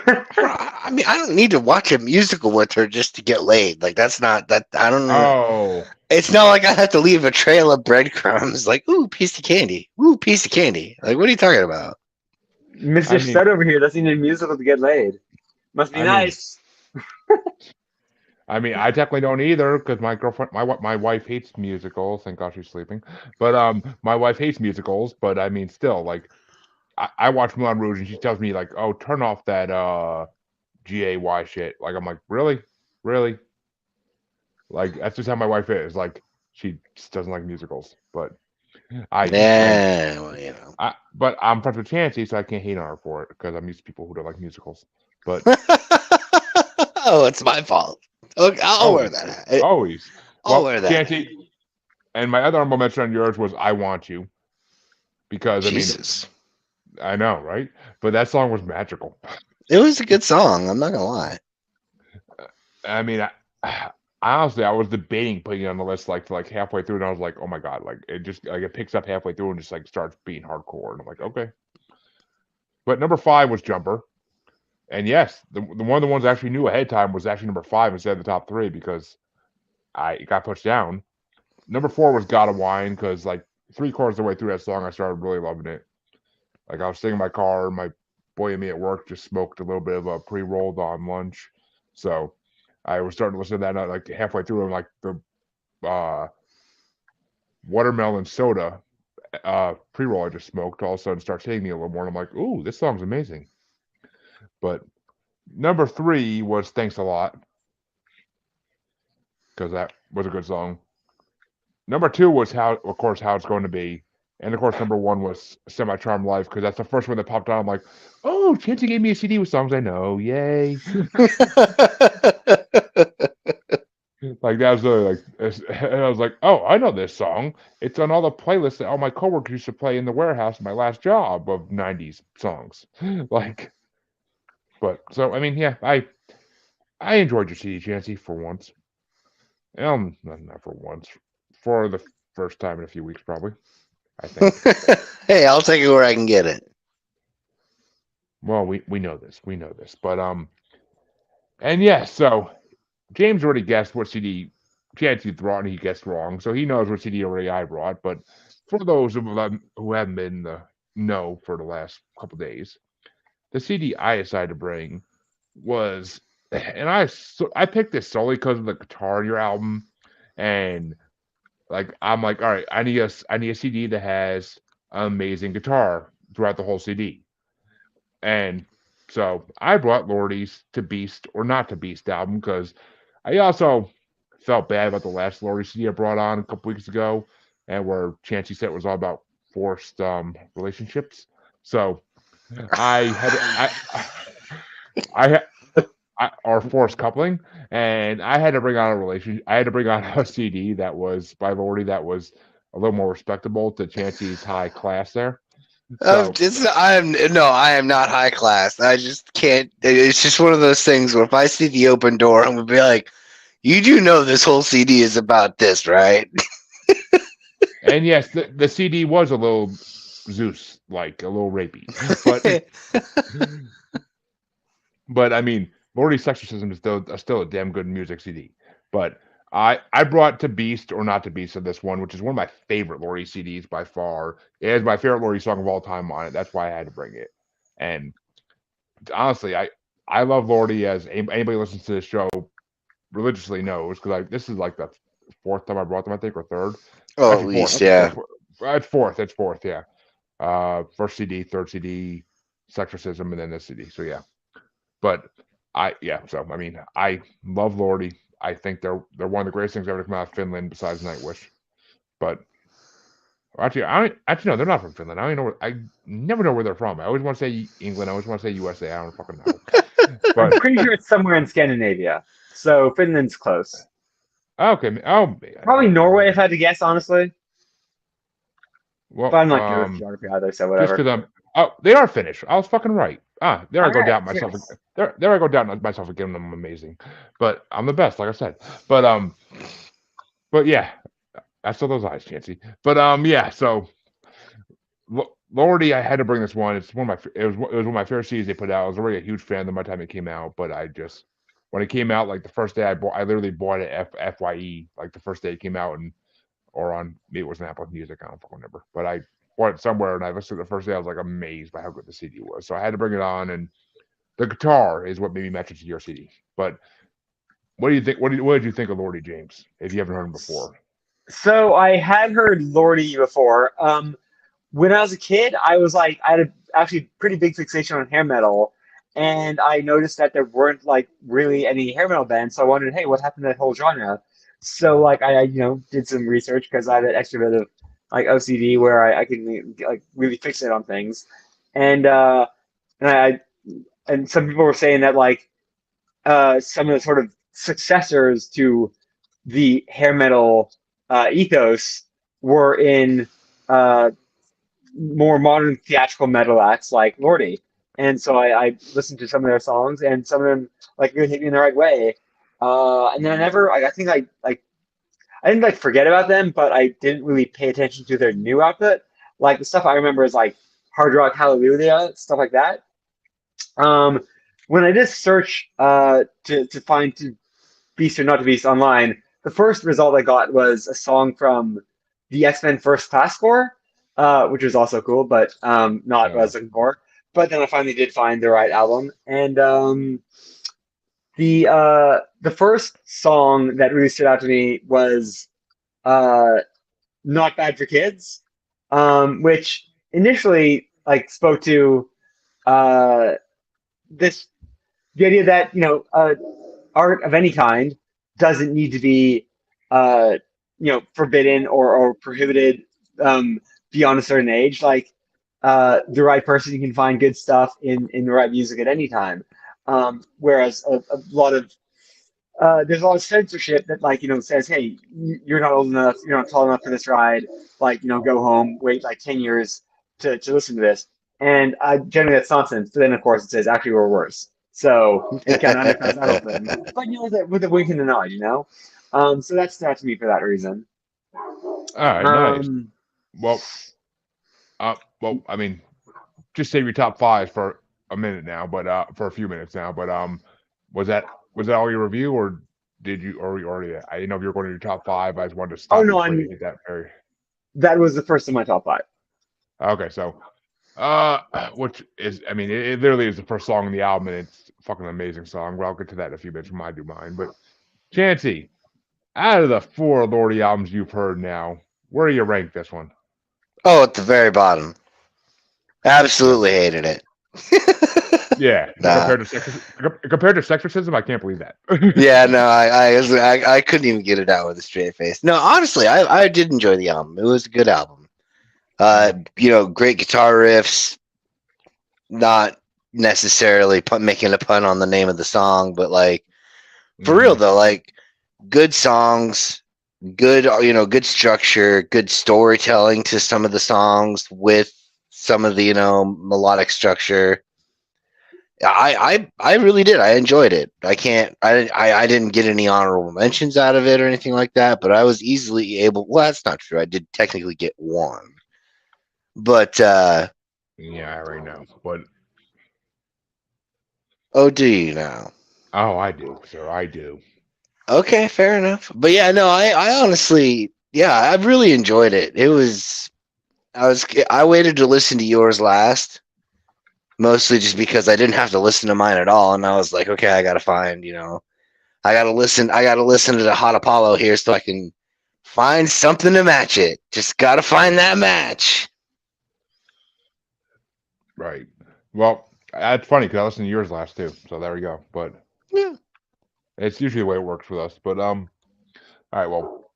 I mean, I don't need to watch a musical with her just to get laid. Like that's not that. I don't know. Oh, it's not like I have to leave a trail of breadcrumbs. Like, ooh, piece of candy. Ooh, piece of candy. Like, what are you talking about? Mr. Stud over here doesn't need a musical to get laid. Must be nice. I mean, I technically don't either because my girlfriend, my wife hates musicals. Thank God she's sleeping. But my wife hates musicals. But I mean, still, like, I watch Moulin Rouge and she tells me like, "Oh, turn off that GAY shit." Like, I'm like, really, really? Like, that's just how my wife is. Like, she just doesn't like musicals. But I Yeah, well, you know. but I'm friends with Chancy, so I can't hate on her for it because I'm used to people who don't like musicals. But Oh, it's my fault. Okay, I'll wear always, that hat. always. I'll Well, wear that hat. Chancy, and my other honorable mention on yours was "I Want You" because I mean, Jesus. I know, right? But that song was magical. It was a good song. I'm not gonna lie. I mean, honestly, I was debating putting it on the list like to like halfway through, and I was like, oh my god, like it just like it picks up halfway through and just like starts being hardcore, and I'm like, okay. But number 5 was Jumper. And yes, the one of the ones I actually knew ahead of time was actually number 5 instead of the top 3 because I got pushed down. Number 4 was Gotta Wine because like 3/4 of the way through that song, I started really loving it. Like I was sitting in my car, my boy and me at work just smoked a little bit of a pre-rolled on lunch, so I was starting to listen to that like halfway through, and like the uh, watermelon soda pre-roll I just smoked all of a sudden starts hitting me a little more, and I'm like, ooh, this song's amazing. But number 3 was Thanks a Lot because that was a good song. Number 2 was of course, How It's Going to Be. And of course, number 1 was Semi Charmed Life because that's the first one that popped out. I'm like, oh, Chancy gave me a CD with songs I know. Yay. Like, that was really like, and I was like, oh, I know this song. It's on all the playlists that all my coworkers used to play in the warehouse, my last job of 90s songs. Like, but so, I mean, yeah, I enjoyed your CD, Chancy, for once. Not for once, for the first time in a few weeks, probably. I think. Hey, I'll take it where I can get it. Well, we know this. We know this. But and yeah, so James already guessed what CD Chancy brought, and he guessed wrong, so he knows what CD already I brought. But for those of them who haven't been in the know for the last couple days, the CD I decided to bring was, and I picked this solely because of the guitar in your album, and like I'm like, all right, I need a CD that has amazing guitar throughout the whole CD. And so I brought Lordi's To Beast or Not to Beast album because I also felt bad about the last Lordi CD I brought on a couple weeks ago, and where Chancey said it was all about forced relationships. So I had I, or forced coupling, and I had to bring on a relation. I had to bring on a CD that was by Lordi that was a little more respectable to Chancey's high class there. So I am not high class. I just can't. It's just one of those things where if I see the open door, I'm gonna be like, "You do know this whole CD is about this, right?" and yes, the CD was a little Zeus like, a little rapey, but I mean, Lordi's Sexorcism is still a damn good music CD. But I brought To Beast or Not to Beast of this one, which is one of my favorite Lordi CDs by far. It has my favorite Lordi song of all time on it. That's why I had to bring it. And honestly, I love Lordi, as anybody who listens to the show religiously knows, because this is like the 4th time I brought them, I think, or 3rd. Oh, at Actually, least, 4th. yeah. It's 4th. It's 4th. Yeah. First CD, 3rd CD, Sexorcism, and then this CD. So yeah. But so I mean, I love Lordi. I think they're one of the greatest things ever to come out of Finland besides Nightwish. But actually, no, they're not from Finland. I don't know. I never know where they're from. I always want to say England. I always want to say USA. I don't fucking know. I'm But pretty sure it's somewhere in Scandinavia. So Finland's close. okay. Oh, Probably Norway, if I had to guess, honestly. well, But I'm not good with geography either, so just whatever. because they are Finnish. I was fucking right. There I go Alright, down myself. cheers. There I go down myself again. I'm amazing, but I'm the best, like I said. But yeah, I saw those eyes, Chancy. But yeah. So Lordi, I had to bring this one. It's one of my. It was one of my favorite CDs they put out. I was already a huge fan of them by the time it came out, but when it came out, like the first day I literally bought it FYE, like the first day it came out, or on maybe it was an Apple Music, I don't fucking remember, but I bought it somewhere and I listened to it the first day. I was like amazed by how good the CD was, so I had to bring it on. And the guitar is what made me match it to your CD. But What do you think? What did you think of Lordi James? If you haven't heard him before. So I had heard Lordi before. When I was a kid, I was like, I had a actually pretty big fixation on hair metal, and I noticed that there weren't like really any hair metal bands. So I wondered, hey, what happened to that whole genre? So like I did some research because I had an extra bit of like OCD where I can like really fixate on things, and uh, and I and some people were saying that like some of the sort of successors to the hair metal ethos were in uh, more modern theatrical metal acts like Lordi. And so I listened to some of their songs, and some of them like really hit me in the right way. And then I never, I think I didn't like forget about them, but I didn't really pay attention to their new output. Like the stuff I remember is like Hard Rock Hallelujah, stuff like that. Um, when I did search to find to Beast or Not to Beast online, the first result I got was a song from the X-Men First Class score, which was also cool, but not what I Yeah. was looking for. But then I finally did find the right album, and the first song that really stood out to me was uh, "Not Bad for Kids," which initially like spoke to uh, this the idea that art of any kind doesn't need to be uh, forbidden or prohibited um, beyond a certain age. Like the right person can find good stuff in the right music at any time. Whereas a lot of there's a lot of censorship that like says, hey, you're not old enough, you're not tall enough for this ride. Like go home, wait like 10 years to listen to this. And generally that's nonsense. But then of course it says actually we're worse. So it kind of undercuts that whole thing. But with a wink and a nod. So that's to me for that reason. All right. Nice. Um, Well, I mean, just save your top five for a minute now, but for a few minutes now. But was that was that all your review, or did you or you already? I didn't know if you were going to your top five. I just wanted to oh stop you no, before you I'm hit that very. that was the first of my top five. Okay, so which is I mean, it literally is the first song in the album, and it's a fucking amazing song. Well, I'll get to that in a few minutes when I do mine. But Chancy, out of the four Lordi albums you've heard now, where do you rank this one? Oh, at the very bottom. No. Absolutely hated it. Yeah, Nah. compared to Sexorcism, I can't believe that. Yeah, no, I couldn't even get it out with a straight face. No, honestly, I did enjoy the album. It was a good album. Great guitar riffs, not necessarily making a pun on the name of the song, but like for real Mhm. though, like good songs, good structure, good storytelling to some of the songs with some of the melodic structure. I really did. I enjoyed it. I can't. I didn't get any honorable mentions out of it or anything like that. But I was easily able. Well, that's not true. I did technically get one. But Yeah, I already know. But oh, do you now? oh, I do, sir. I do. Okay, fair enough. But yeah, no, I honestly, yeah, I really enjoyed it. It was. I waited to listen to yours last, mostly just because I didn't have to listen to mine at all, and I was like, okay, I gotta find, I gotta listen to the Hot Apollo here so I can find something to match it. Just gotta find that match. Right. Well, that's funny because I listened to yours last too. So there we go. But Yeah. it's usually the way it works with us. But all right. Well,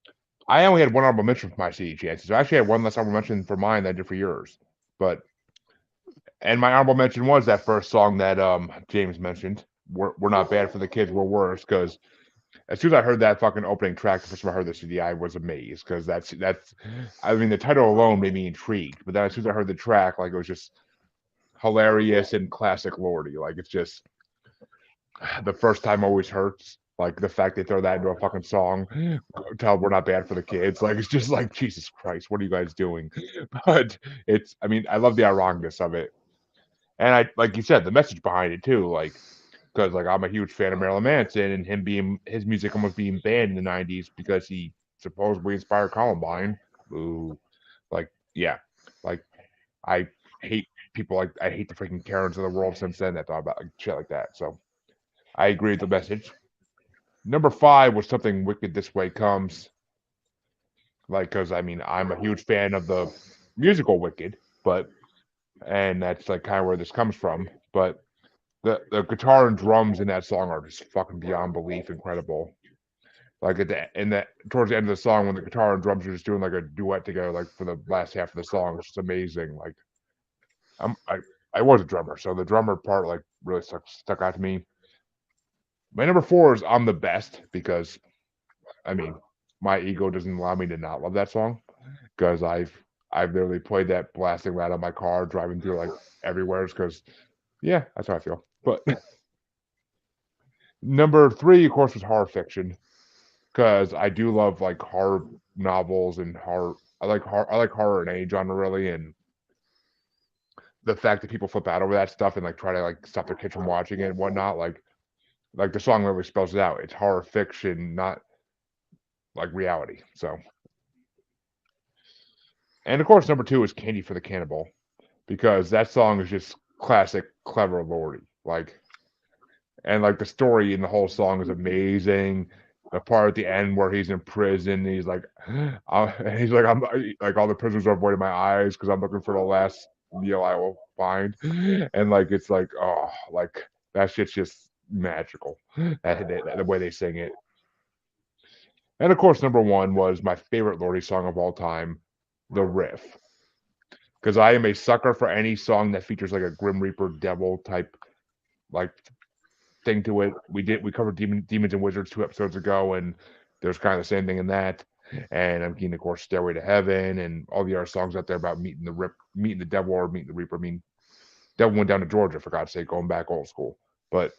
I only had one honorable mention for my CD chances. So I actually had one less honorable mention for mine than I did for yours. But and my honorable mention was that first song that James mentioned. We're not bad for the kids. We're worse because as soon as I heard that fucking opening track, the first time I heard the CD, I was amazed because that's. I mean, the title alone made me intrigued. But then as soon as I heard the track, like it was just hilarious and classic Lordy. Like it's just the first time always hurts. Like the fact they throw that into a fucking song, tell we're not bad for the kids. Like it's just like Jesus Christ, what are you guys doing? But it's, I mean, I love the ironicness of it, and I like you said the message behind it too. Like because like I'm a huge fan of Marilyn Manson and him being his music almost being banned in the '90s because he supposedly inspired Columbine. Ooh, like yeah, like I hate people like I hate the freaking Karens of the world since then that thought about like shit like that. So I agree with the message. Number 5 was Something Wicked This Way Comes. Like, because I mean, I'm a huge fan of the musical Wicked, and that's like kind of where this comes from. But the guitar and drums in that song are just fucking beyond belief incredible. Like towards the end of the song, when the guitar and drums are just doing like a duet together, like for the last half of the song, it's just amazing. Like I'm, I was a drummer, so the drummer part like really stuck out to me. My number 4 is I'm the Best because I mean my ego doesn't allow me to not love that song because I've literally played that blasting right on my car driving through like everywhere because yeah, that's how I feel. But number 3, of course, was horror fiction because I do love like horror novels and horror. I like horror in any genre really, and the fact that people flip out over that stuff and like try to like stop their kids from watching it and whatnot, like the song really spells it out. It's horror fiction, not like reality. So, and of course, number 2 is Candy for the Cannibal because that song is just classic, clever Lordi. Like, and like the story in the whole song is amazing. The part at the end where he's in prison, he's like, he's like, I'm like all the prisoners are avoiding my eyes because I'm looking for the last meal I will find, and like it's like, oh, like that shit's just magical. The way they sing it, and of course, number 1 was my favorite Lordi song of all time, "The Riff," because I am a sucker for any song that features like a Grim Reaper devil type like thing to it. We covered Demons and Wizards 2 episodes ago, and there's kind of the same thing in that. And I'm mean, of course, Stairway to Heaven, and all the other songs out there about meeting the devil or meeting the Reaper. I mean, Devil went down to Georgia for God's sake, going back old school. But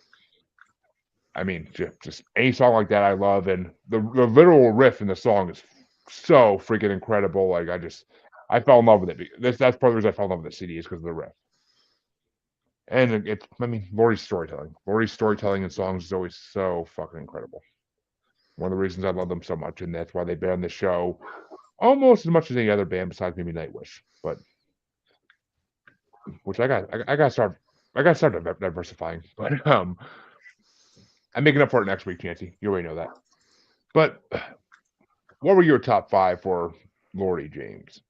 I mean, just any song like that I love, and the literal riff in the song is so freaking incredible. Like I fell in love with it. That's part of the reason I fell in love with the CD is because of the riff. And I mean, Lordi's storytelling. Lordi's storytelling in songs is always so fucking incredible. One of the reasons I love them so much, and that's why they've been on the show almost as much as any other band besides maybe Nightwish. But which I got to start diversifying. But I'm making up for it next week, Chancy. You already know that. But what were your top 5 for Lordi, James?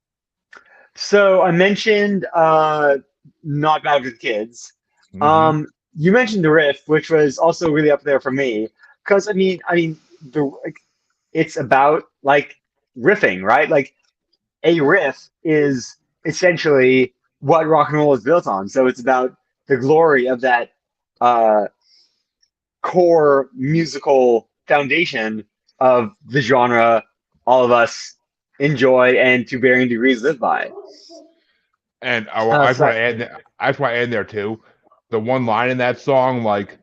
So I mentioned not bad with kids. Mm-hmm. You mentioned the riff, which was also really up there for me, because it's about like riffing, right? Like a riff is essentially what rock and roll is built on. So it's about the glory of that uh, core musical foundation of the genre all of us enjoy and to varying degrees live by. And Uh, I just so want to add, I just want to add there too. The one line in that song, like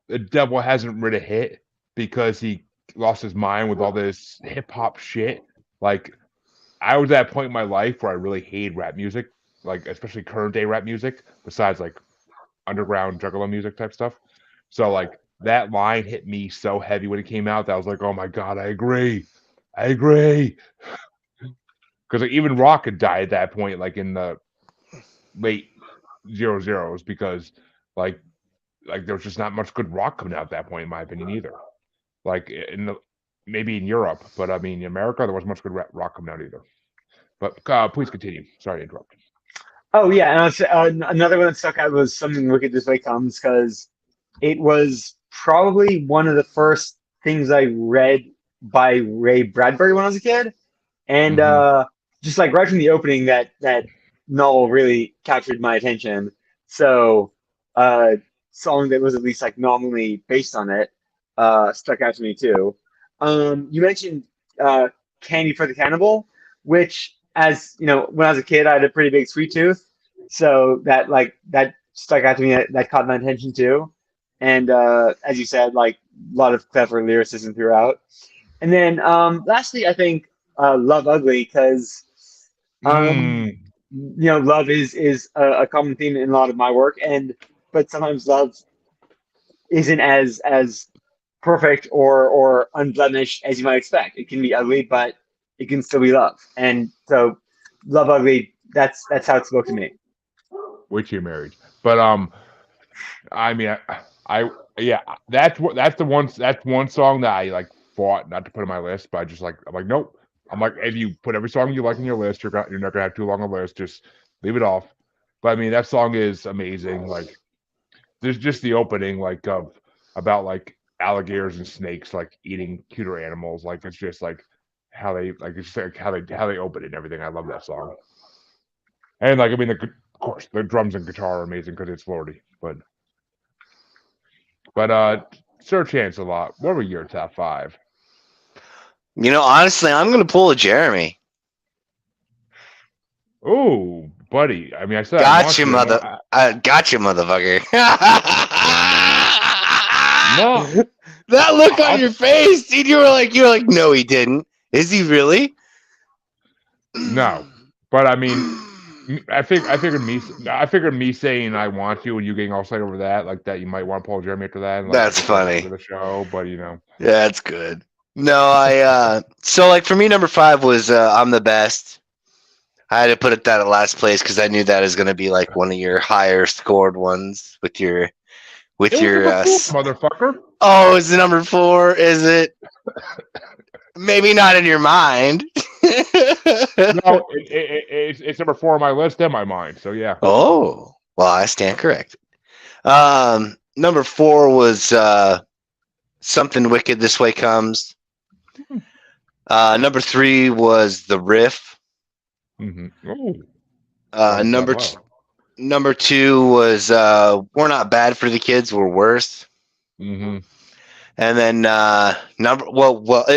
the devil hasn't really hit because he lost his mind with all this hip hop shit. Like I was at a point in my life where I really hated rap music, like especially current day rap music, besides like underground juggalo music type stuff. So like that line hit me so heavy when it came out that I was like, oh my god, I agree. I agree. Because like, even rock had died at that point, like in the late zeros, because like there was just not much good rock coming out at that point, in my opinion, either. Like maybe in Europe, but I mean in America there wasn't much good rock coming out either. But please continue. Sorry to interrupt. Oh yeah, and another one that stuck out was Something Wicked This Way Comes because it was probably one of the first things I read by Ray Bradbury when I was a kid, and Mm-hmm. just like right from the opening, that novel really captured my attention. So, song that was at least like nominally based on it stuck out to me too. You mentioned uh, Candy for the Cannibal, which, as you know, when I was a kid, I had a pretty big sweet tooth, so that stuck out to me. That caught my attention too. And as you said, like a lot of clever lyricism throughout. And then lastly, I think Love Ugly because Mm. love is a common theme in a lot of my work, and but sometimes love isn't as perfect or unblemished as you might expect. It can be ugly, but it can still be love. And so, Love Ugly. That's how it spoke to me. Which you married, but I mean, Yeah, that's one song that I like fought not to put on my list, but I just like I'm like nope. I'm like if you put every song you like in your list, you're not gonna have too long a list. Just leave it off. But I mean that song is amazing. Like there's just the opening like of about like alligators and snakes like eating cuter animals. Like it's just like how they like it's just like how they open it and everything. I love that song. And like I mean of course the drums and guitar are amazing because it's Lordi. But Sir Chance a lot. What were your top five? Honestly, I'm gonna pull a Jeremy. Oh, buddy. I mean, I said I want Gotcha, to. gotcha, motherfucker. No, That look on I'll, your face, dude. You were like, no, he didn't. Is he really? no. But I mean, I figured me saying I want to and you getting all excited over that, like that, you might want Paul Jeremy after that, and like That's just like end of funny. the show. But Yeah, that's good. No, so like for me, number 5 was I'm the best. I had to put it that at last place because I knew that is going to be like one of your higher scored ones with your it was number four, motherfucker. Oh, is it number 4? Is it? Maybe not in your mind. No, it's number 4 on my list and my mind. So yeah. Oh, well, I stand corrected. Number 4 was Something Wicked This Way Comes. Number 3 was The Riff. Mm-hmm. Oh, Number 2 was We're Not Bad for the Kids, We're Worse. Mm-hmm. And then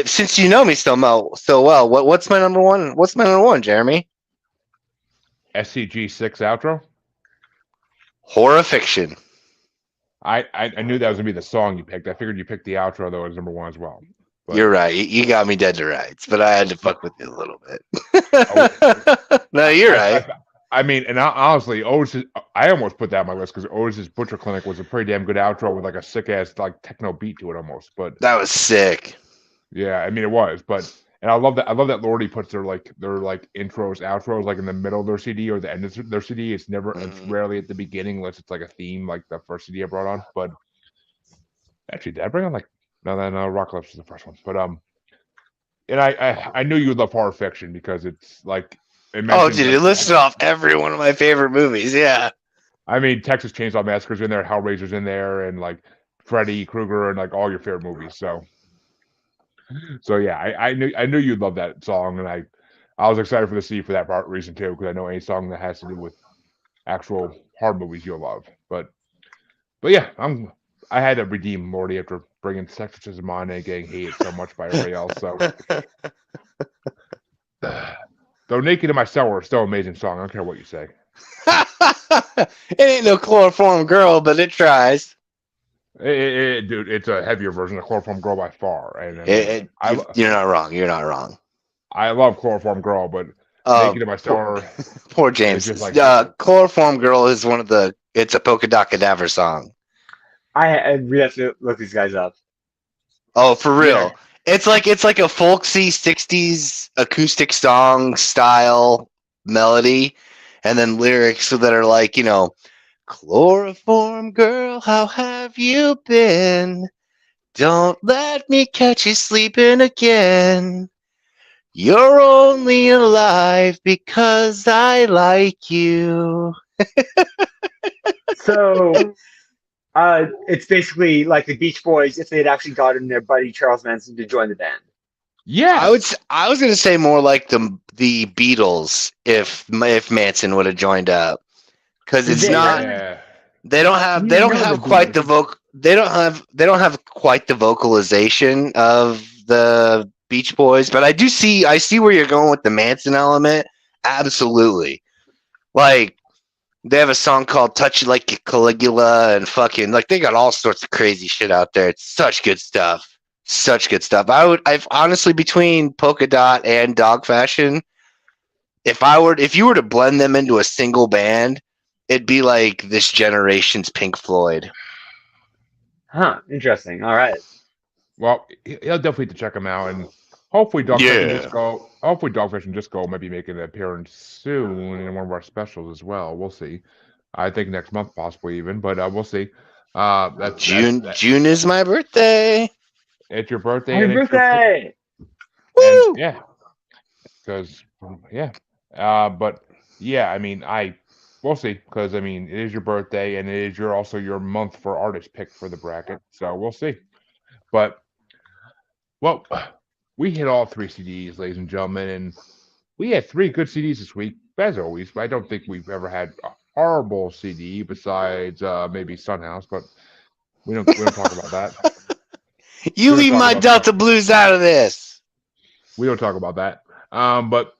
since you know me so well, what's my number 1? What's my number 1, Jeremy? SCG 6 outro. Horror Fiction. I knew that was gonna be the song you picked. I figured you picked the outro though as number 1 as well. But you're right. You got me dead to rights, but I had to fuck with you a little bit. No, you're right. I mean, and honestly, I almost put that on my list because Otis's Butcher Clinic was a pretty damn good outro with like a sick ass like techno beat to it almost. But that was sick. Yeah, I mean it was, and I love that Lordi puts their intros, outros like in the middle of their CD or the end of their CD. It's rarely at the beginning unless it's like a theme like the first CD I brought on. But actually, did I bring on Rock Lips is the first one. But and I knew you would love Horror Fiction because it's like dude, it listed off every one of my favorite movies. Yeah, I mean Texas Chainsaw Massacre's in there, Hellraiser's in there, and like Freddy Krueger and like all your favorite movies. So yeah, I knew you'd love that song, and I was excited for the CD for that reason too, because I know any song that has to do with actual horror movies you'll love. But yeah, I had to redeem Lordi after bringing Sexorcism on and getting hated so much by everybody else. So though Naked in My Cellar is still an amazing song. I don't care what you say. It ain't no Chloroform Girl, but it tries. Dude, it's a heavier version of Chloroform Girl by far. And you're not wrong. You're not wrong. I love Chloroform Girl, but Naked in My Cellar. Poor James. Chloroform Girl is it's a Polka Dot Cadaver song. I really have to look these guys up. Oh, for real. Yeah. It's like a folksy 60s acoustic song style melody, and then lyrics that are like, Chloroform girl, how have you been? Don't let me catch you sleeping again. You're only alive because I like you. So, it's basically like the Beach Boys if they'd actually gotten their buddy Charles Manson to join the band. Yeah, I was gonna say more like the Beatles if Manson would have joined up. Because it's not. Yeah. They don't have quite the They don't have quite the vocalization of the Beach Boys, but I see where you're going with the Manson element. Absolutely, like they have a song called "Touch You Like Caligula" and fucking like they got all sorts of crazy shit out there. It's such good stuff. Such good stuff. I've honestly between Polka Dot and Dog Fashion, if you were to blend them into a single band, it'd be like this generation's Pink Floyd. Huh. Interesting. All right. Well, he'll definitely have to check them out, and hopefully Dogfish and Disco might be making an appearance soon in one of our specials as well. We'll see. I think next month possibly even, but we'll see. That's June is my birthday. it's your birthday Happy and it's your birthday! and Woo! yeah, because yeah, but yeah, I mean, we'll see because I mean, it is your birthday and it is your also your month for artist pick for the bracket, so we'll see. But well, we hit all three CDs, ladies and gentlemen, and we had three good CDs this week, as always. But I don't think we've ever had a horrible CD besides maybe Sunhouse, but we don't talk about that. You We don't leave talk my about that. Delta Blues out of this. We don't talk about that. But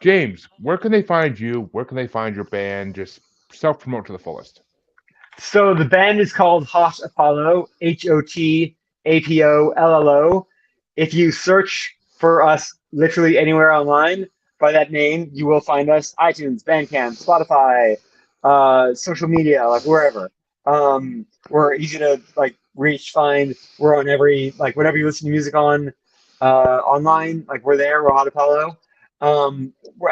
James, where can they find you? Where can they find your band? Just self promote to the fullest. So the band is called Hot Apollo, HOTAPOLLO. If you search for us literally anywhere online by that name, you will find us iTunes, Bandcamp, Spotify, social media, like wherever. We're easy to like reach, find. We're on every like whatever you listen to music on online. Like we're there. We're Hot Apollo.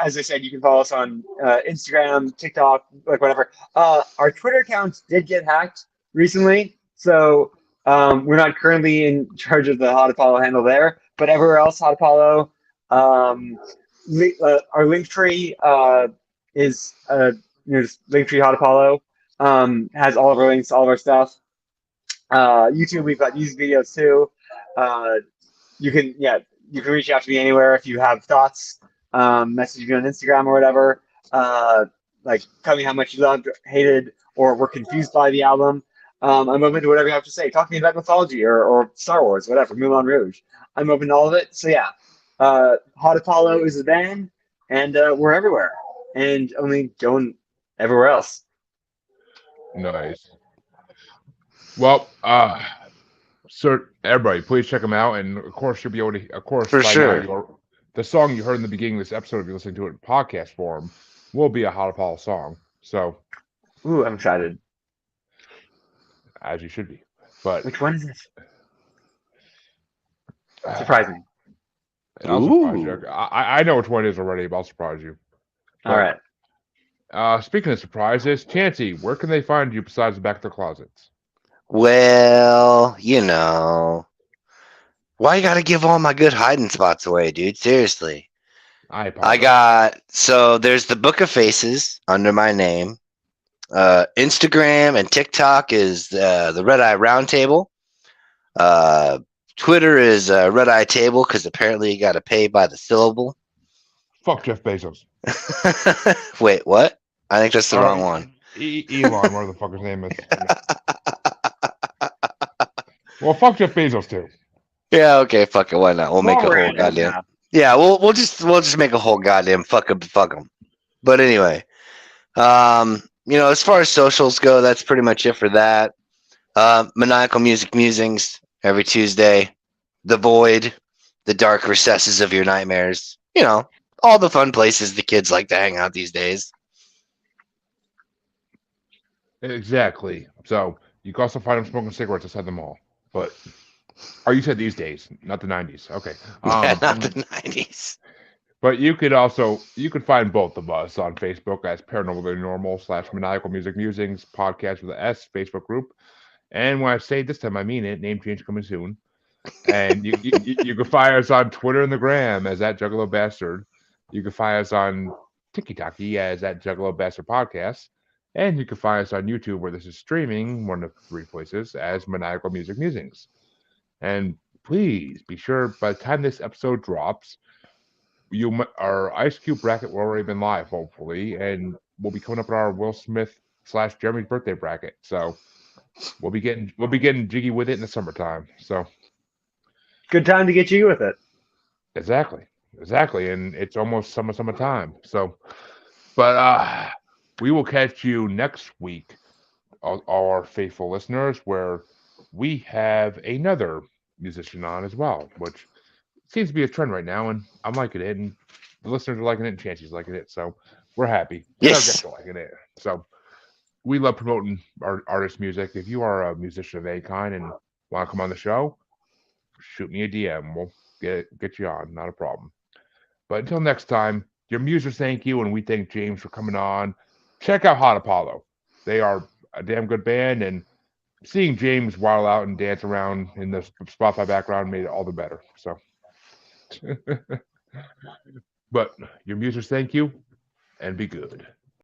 As I said, you can follow us on Instagram, TikTok, like whatever. Our Twitter accounts did get hacked recently, so we're not currently in charge of the Hot Apollo handle there, but everywhere else, Hot Apollo. Our link tree is just Linktree Hot Apollo. Has all of our links, all of our stuff. YouTube, we've got music videos too. Uh, you can reach out to me anywhere if you have thoughts. Message me on Instagram or whatever. Like tell me how much you loved, hated, or were confused by the album. I'm open to whatever you have to say. Talk to me about mythology or Star Wars, whatever, Moulin Rouge. I'm open to all of it. So yeah, Hot Apollo is the band, and we're everywhere, and only going everywhere else. Nice. Well, sir, everybody, please check them out, and of course, you'll be able to, of course, For by now, sure. the song you heard in the beginning of this episode, if you're listening to it in podcast form, will be a Hot Apollo song. So, Ooh, I'm excited. as you should be. But Which one is it? Surprise me. I'll surprise you. Ooh. I know which one it is already, but I'll surprise you. All right. Speaking of surprises, Chancy, where can they find you besides the back of the closets? Well, why you gotta give all my good hiding spots away, dude? Seriously. I apologize. There's the Book of Faces under my name. Instagram and TikTok is the Red Eye Roundtable. Twitter is Red Eye Table because apparently you got to pay by the syllable. Fuck Jeff Bezos. Wait, what? I think that's the wrong one. Elon, whatever the fuck his name is. Well, fuck Jeff Bezos too. Yeah, okay, fuck it. Why not? We'll make a whole random goddamn. now. Yeah, we'll just make a whole goddamn fuck them. But anyway, as far as socials go, that's pretty much it for that. Maniacal Music Musings every Tuesday. The Void, the dark recesses of your nightmares. All the fun places the kids like to hang out these days. Exactly. So you can also find them smoking cigarettes outside the mall. But you said these days, not the 90s. Okay. Yeah, not the 90s. But you could find both of us on Facebook as Paranormal Normal / Maniacal Music Musings podcast with an S Facebook group. And when I say this time, I mean it. Name change coming soon. And you can find us on Twitter and the Gram as that Juggalo Bastard. You can find us on TikTok as that Juggalo Bastard Podcast. And you can find us on YouTube where this is streaming, one of three places, as Maniacal Music Musings. And please be sure by the time this episode drops, our Ice Cube bracket will already been live, hopefully, and we'll be coming up with our Will Smith / Jeremy's birthday bracket. So we'll be getting jiggy with it in the summertime. So Good time to get you with it. exactly, and it's almost summertime. So, but we will catch you next week, all our faithful listeners, where we have another musician on as well, which seems to be a trend right now, and I'm liking it, and the listeners are liking it, and Chancy's liking it, so we're happy. And our Yes. guests are liking it. So we love promoting our artist music. If you are a musician of any kind and want to come on the show, shoot me a DM. We'll get you on, not a problem. But until next time, your musers thank you, and we thank James for coming on. Check out Hot Apollo. They are a damn good band, and seeing James waddle out and dance around in the Spotify background made it all the better. So, but your musers, thank you, and be good.